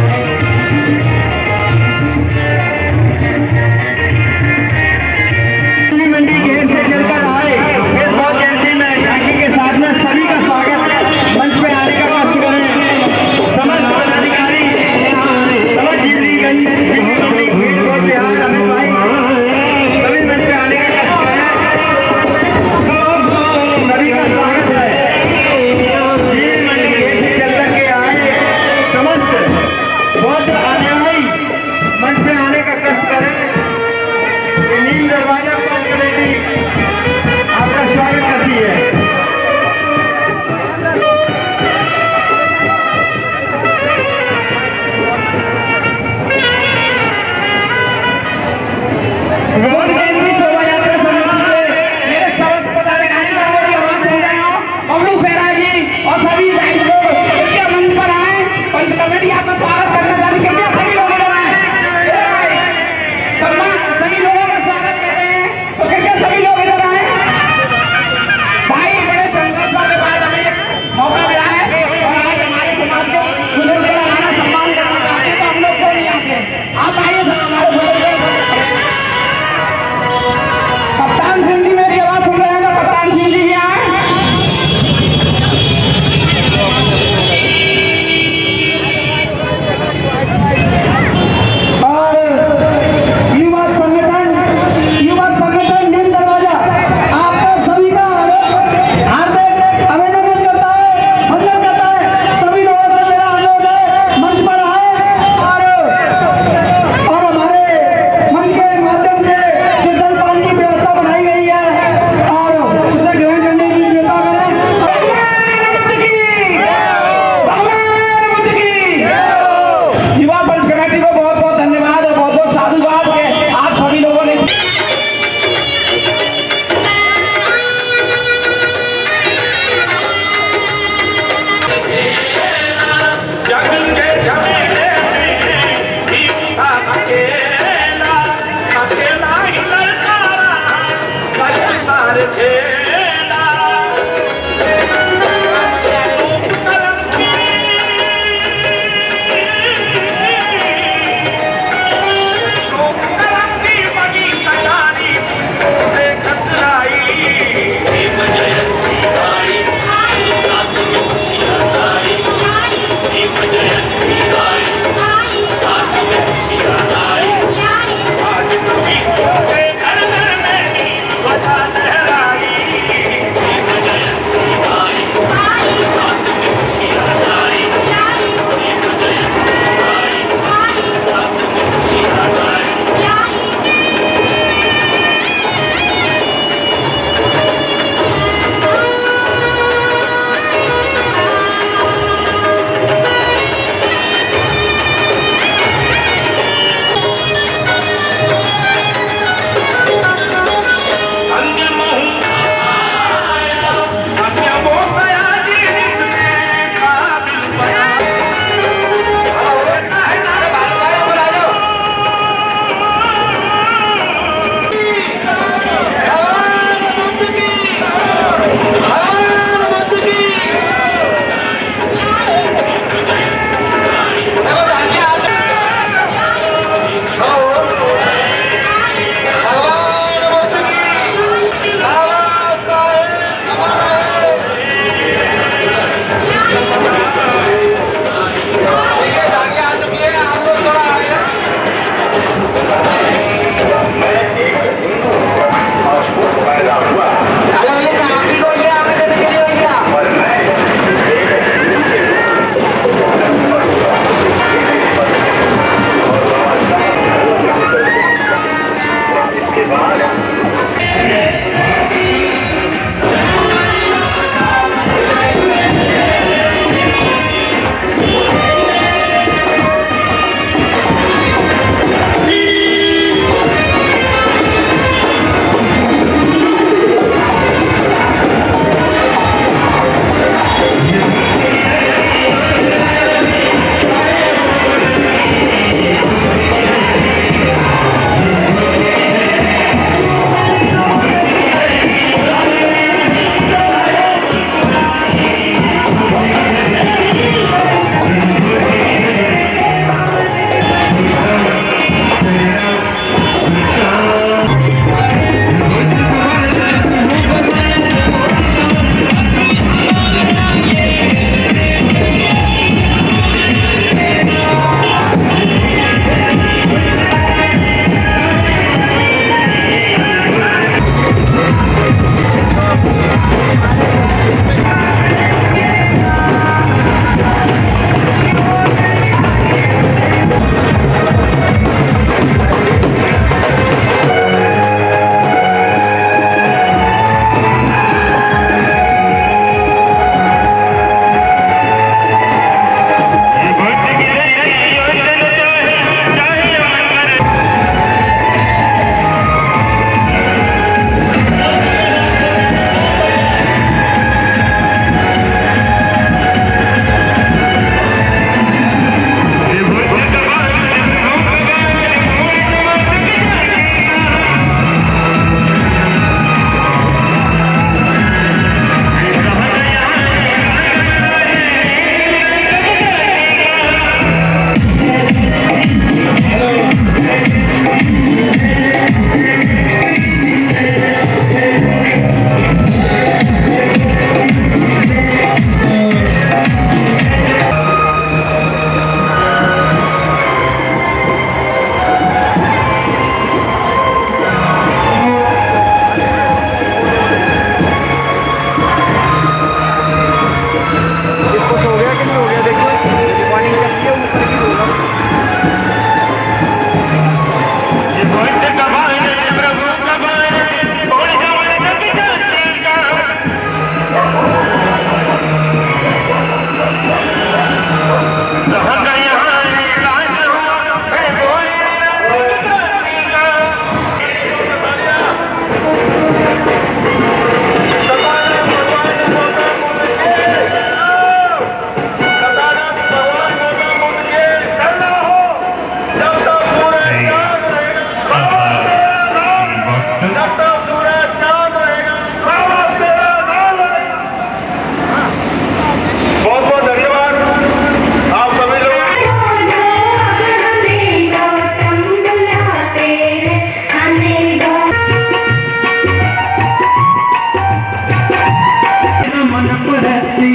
बस्ती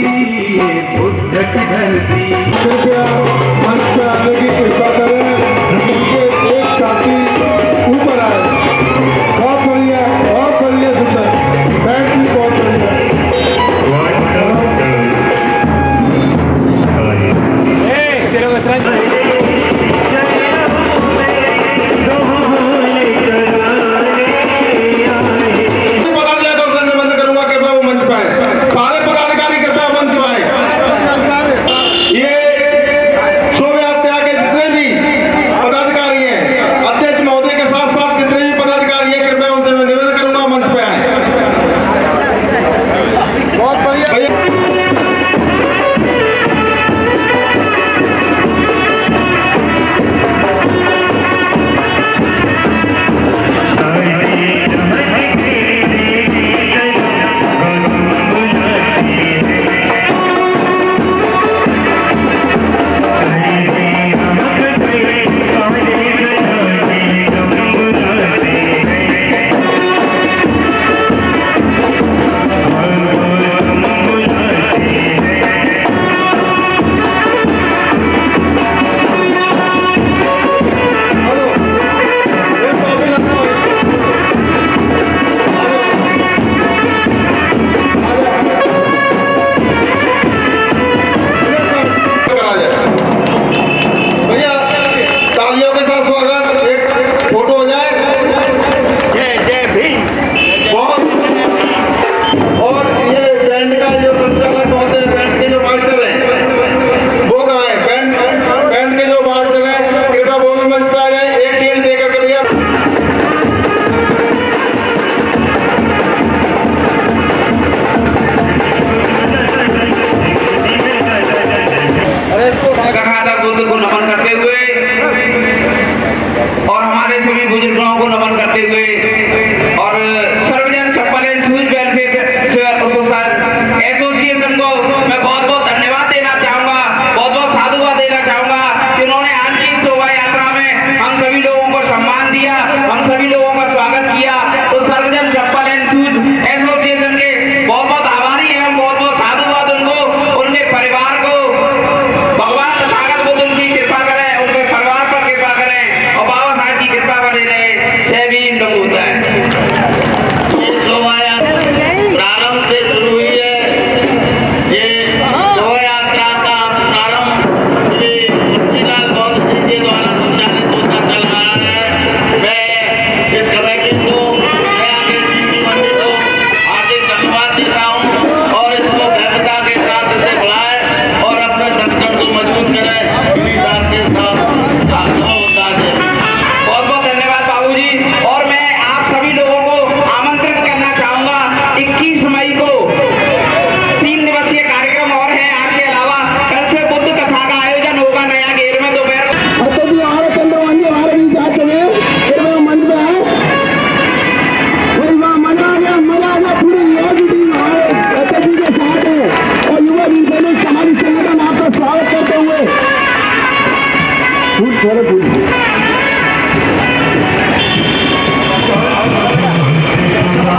ये बुद्ध की धरती। कृपया मंच पे आने की कृपा करें, उनके एक साथी ऊपर आए। बहुत बढ़िया सुंदर, थैंक यू, बहुत बढ़िया।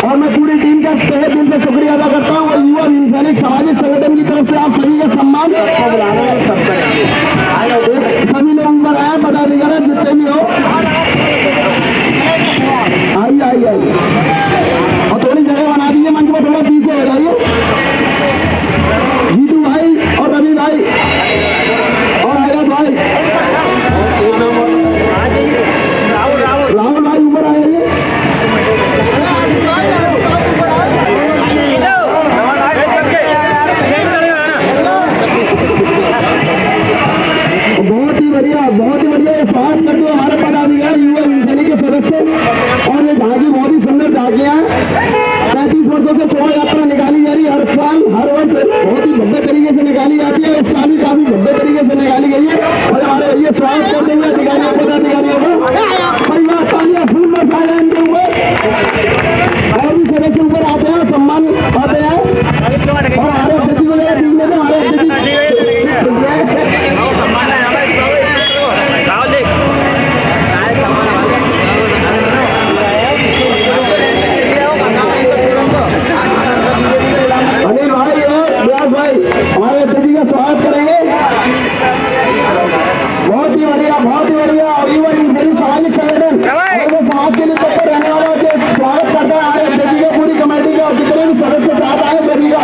और मैं पूरी टीम का तहे दिल से शुक्रिया अदा करता हूँ और युवा सैनिक सामाजिक संगठन की तरफ से आप सभी का सम्मान सभी लोग ऊपर आए, पदाधिकारी जितने भी हो आइए और थोड़ी जगह बना दीजिए, मंच पर थोड़ा पीछे हो जाइए। जीतू भाई और रवि भाई और आयत भाई, राहुल भाई ऊपर आइए। भाई हमारे अध्यक्ष जी का स्वागत करेंगे। बहुत ही बढ़िया, बहुत ही बढ़िया। और युवा सामाजिक संगठन समाज के लिए तत्पर रहने वालों के स्वागत करता है हमारे अध्यक्ष जी का, पूरी कमेटी का और जितने भी सदस्य साथ आए सभी का।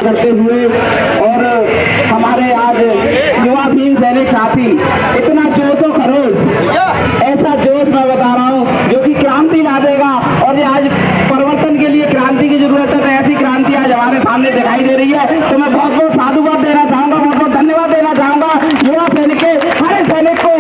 करते हुए और हमारे आज युवा भीम सैनिक साथी इतना जोशो खरोश, ऐसा जोश मैं बता रहा हूँ जो कि क्रांति ला देगा। और ये आज परिवर्तन के लिए क्रांति की जरूरत है, तो ऐसी क्रांति आज हमारे सामने दिखाई दे रही है। तो मैं बहुत बहुत साधुवाद देना चाहूंगा, बहुत बहुत धन्यवाद देना चाहूंगा युवा सैनिक के हर सैनिक को,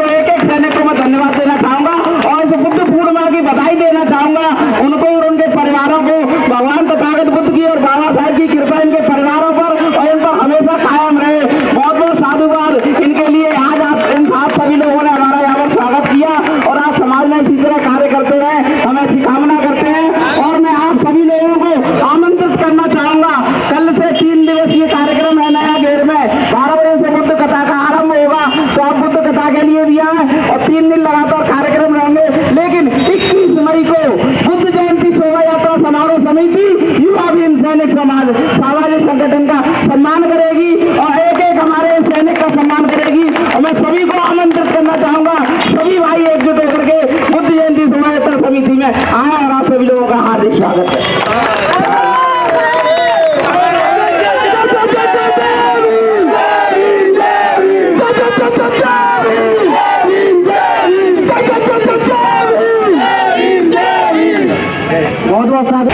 एक एक सैनिक को मैं धन्यवाद देना चाहूंगा और इस बुद्ध पूर्णिमा की बधाई देना चाहूंगा उनको और उनके परिवारों को। भगवान तथागत बुद्ध की और बाबा साहब की कृपा इनके परिवारों पर और इन पर हमेशा कायम रहे। बहुत बहुत साधुवाद इनके लिए। आज आप सभी लोगों ने हमारा यहाँ पर स्वागत किया और आप समाज में इसी तरह कार्य करते रहे, हम ऐसी कामना करते हैं। और मैं आप सभी लोगों को आमंत्रित करना चाहूंगा, कल से 3 दिवसीय कार्यक्रम है नया घेर में। 12 बजे से बुद्ध कथा का आरंभ होगा, तो आप बुद्ध कथा के लिए भी आए और 3 दिन लगातार कार्यक्रम रहेंगे। लेकिन 21 मई को बुद्ध जयंती शोभा यात्रा समारोह समिति युवा भीम सैनिक समाज सामाजिक संगठन का सम्मान करेगी और एक एक हमारे सैनिक का सम्मान करेगी। और मैं सभी को आमंत्रित करना चाहूंगा, सभी भाई एकजुट होकर के बुद्ध जयंती शोभा यात्रा समिति में आए और आप सभी लोगों का हार्दिक स्वागत है। बहुत बहुत साथ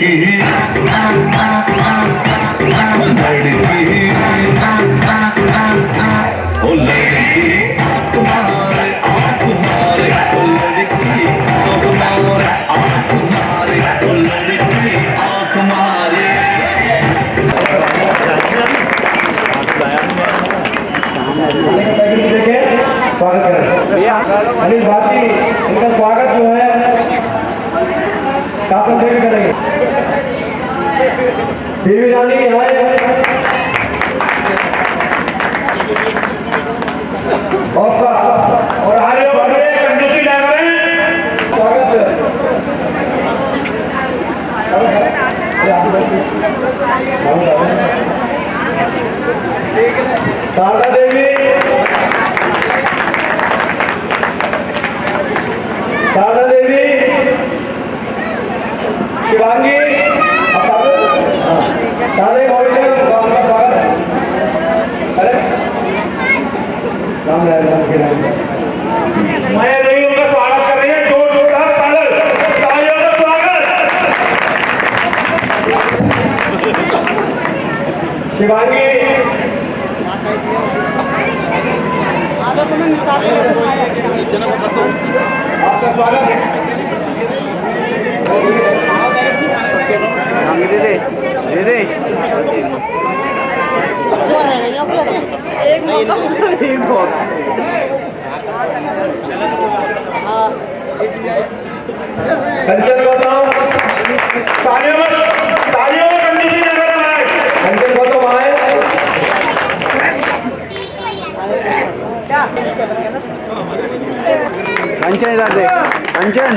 ओ लड़की तुम्हारे आँख मारे, ओ लड़की तुम्हारे आँख मारे, ओ लड़की आँख मारे। स्वागत करें अनिल भारती, इनका स्वागत जो है काफन देवी करेंगे। देवी रानी आए और आगे कंजूसी ड्राइवर स्वागत शारदा देवी, शारदा देवी, शिवांगी, शारदा का स्वागत। अरे राम माया देवी उनका स्वागत कर रही है, जोर जोरदार तालियों का स्वागत। शिवांगी आपका स्वागत है। कंचन गौतम, तालियों में कंडीशन नगर आए। कंचन गौतम आए। कंचन इधर देख, कंचन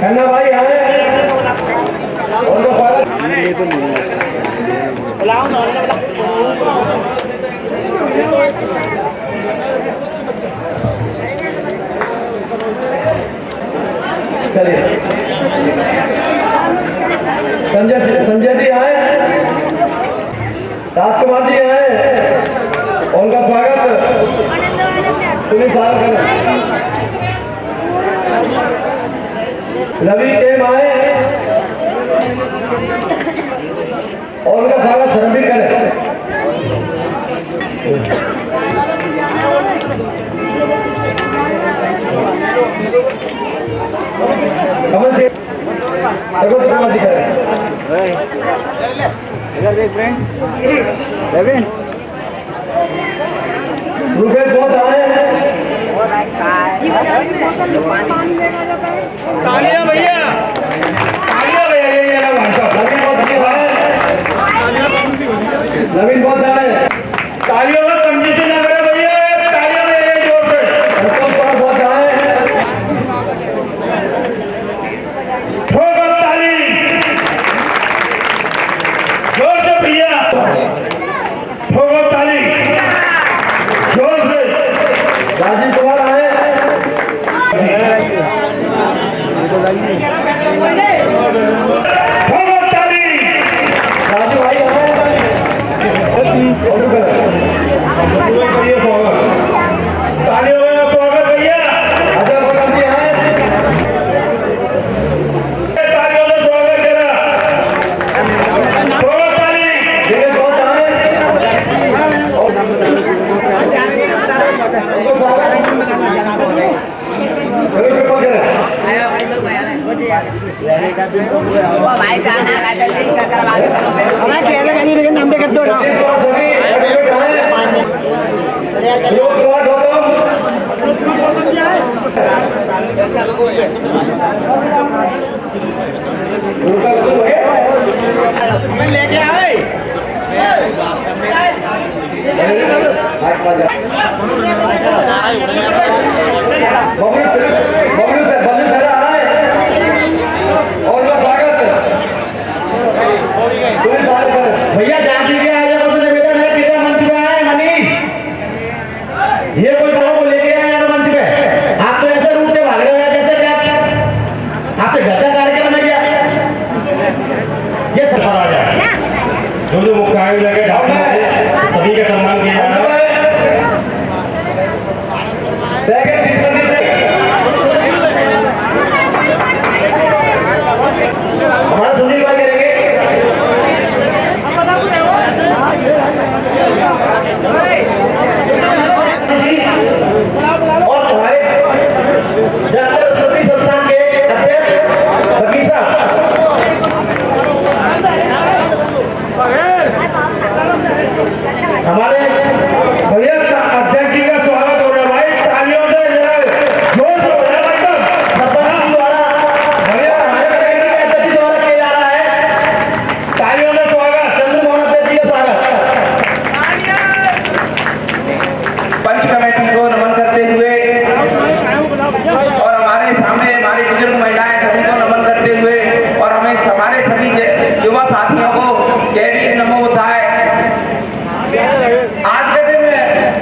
खन्ना भाई आए, उनको स्वागत। चलिए संजय जी आए, राजकुमार जी आए, उनका स्वागत पुलिस करें। रवि टेम आए और उनका स्वागत धर्मवीर करें। कमल सिंह जी करें। इधर देख रेविन रुपेश बहुत आए। तालियां भैया, ये भाई साहब नवीन बहुत आए। तालियों में कंजूसी ना करें भैया, तालियां में जोर से बहुत आए। ठोकर ताली जोर से भैया, ठोकर ताली जोर से। राजीव कुमार आए। ठोकर ताली राजू भाई आए। भैया अध्यक्ष जी का स्वागत हो रहा है भाई, तालियों से जोश हो रहा है एकदम। सरपंच जी द्वारा भैया हमारे अध्यक्ष जी द्वारा किया जा रहा है, तालियों से स्वागत, चंद्रमोहन अध्यक्ष जी का स्वागत। पंच कमेटी को नमन करते हुए और हमारे सामने हमारी बुजुर्ग महिलाएं सभी को नमन करते हुए और हमें हमारे सभी युवा साथियों को जय भीम नमो बुद्धाय। आज के दिन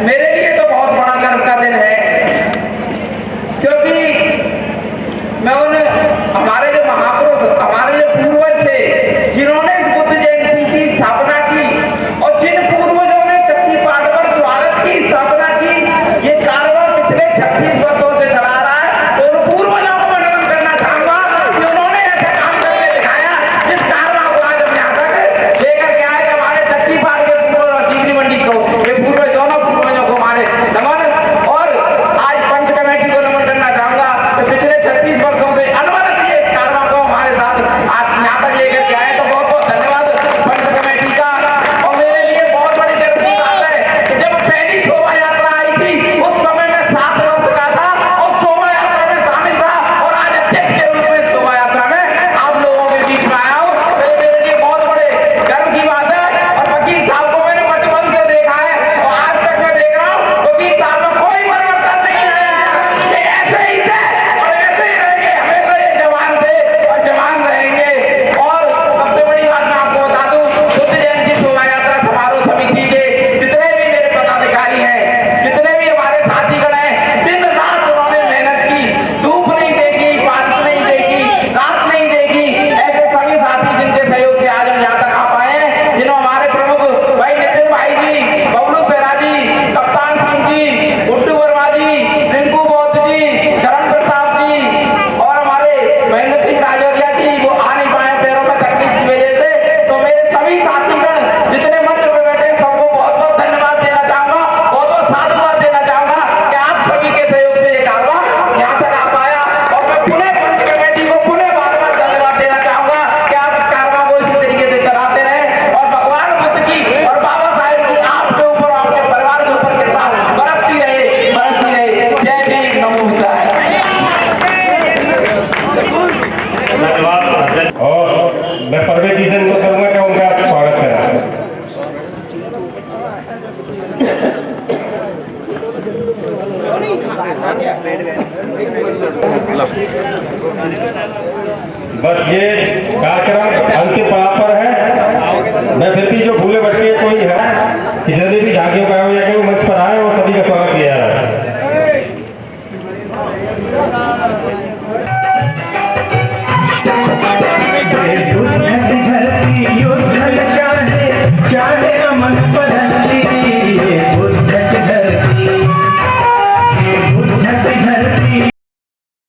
मेरे लिए तो बहुत बड़ा गर्व का दिन है, क्योंकि मैं उन हमारे जो महापुरुष हमारे जो पूर्वज थे जिन्होंने इस बुद्ध जयंती की स्थापना की और जिन पूर्वजों ने चक्की पाठ पर स्वागत की स्थापना की, ये कारवां पिछले 36 वर्षों से चला रहा है। तो उन पूर्वजों को मैं नमन करना चाहूंगा कि उन्होंने ऐसा काम करके दिखाया जिस कारवां को आज हम यहाँ तक लेकर के आए। हमारे चक्की पाठ के पूर्वज जीवनी मंडी को ये पूर्वज दोनों पूर्वजों को हमारे नमन, और आज पंच कमेटी को नमन करना चाहूंगा कि पिछले 36 वर्षों से अनवरत ये इस कारवां को हमारे साथ आज यहाँ तक लेकर के आए। तो बहुत बहुत धन्यवाद पंच कमेटी का। और मेरे लिए बहुत बड़ी गर्व की बात है कि जब पहली शोभा यात्रा आई थी उस समय मैं 7 वर्ष का था और शोभा यात्रा में शामिल था, और आज अध्यक्ष के रूप में शोभा यात्रा में आप लोगों के बीच में आया हूँ। तो ये मेरे लिए बहुत बड़े गर्व की बात है। और वकील साहब को मैंने बचपन से देखा है और आज तक मैं देख रहा हूँ वकील साहब में कोई परिवर्तन नहीं आया, ये ऐसे ही थे और ऐसे ही रहेंगे, हमेशा ये जवान थे और जवान रहेंगे। और सबसे बड़ी बात मैं आपको बता दूं, बुद्ध जयंती शोभा यात्रा समारोह समिति के जितने भी मेरे पदाधिकारी हैं, जितने भी हमारे साथीगण हैं, दिन रात उन्होंने मेहनत की, धूप नहीं देखी, बारिश नहीं देखी, रात नहीं देखी। ऐसे सभी साथी जिनके सहयोग से आज हम यहाँ तक आ पाए हैं, जिन्हों हमारे प्रमुख भाई नितिन भाई जी, बबलू सेरा जी, कप्तान सिंह जी, गुड्डू वर्मा जी, रिंकू बौद्ध जी, करण प्रताप जी और हमारे महेंद्र सिंह राजौरिया जी, वो आ नहीं पाए पैरों में तकलीफ की वजह से। तो मेरे सभी साथीगण जितने मंच पे बैठे हैं, सबको बहुत बहुत धन्यवाद देना चाहूंगा, बहुत बहुत साधुवाद देना चाहूंगा कि आप सभी के सहयोग से ये कारवां यहाँ तक आ पाया। और मैं पुनः पंच कमेटी को पुनः बार बार धन्यवाद देना चाहूंगा कि आप इस कारवां को इसी तरीके से चलाते रहे और भगवान बुद्ध की और बाबा साहेब की आपके ऊपर और आपके परिवार के ऊपर कृपा बरसती रहे, बरसती रहे। जय भीम नमो बुद्धाय। धन्यवाद। और मैं परवेज जी से अनुरोध करूंगा कि उनका स्वागत करें। बस ये कार्यक्रम अंतिम पड़ाव पर है। मैं फिर भी जो भूले भटके कोई है कि जल्दी भी झांकियों का आयोजन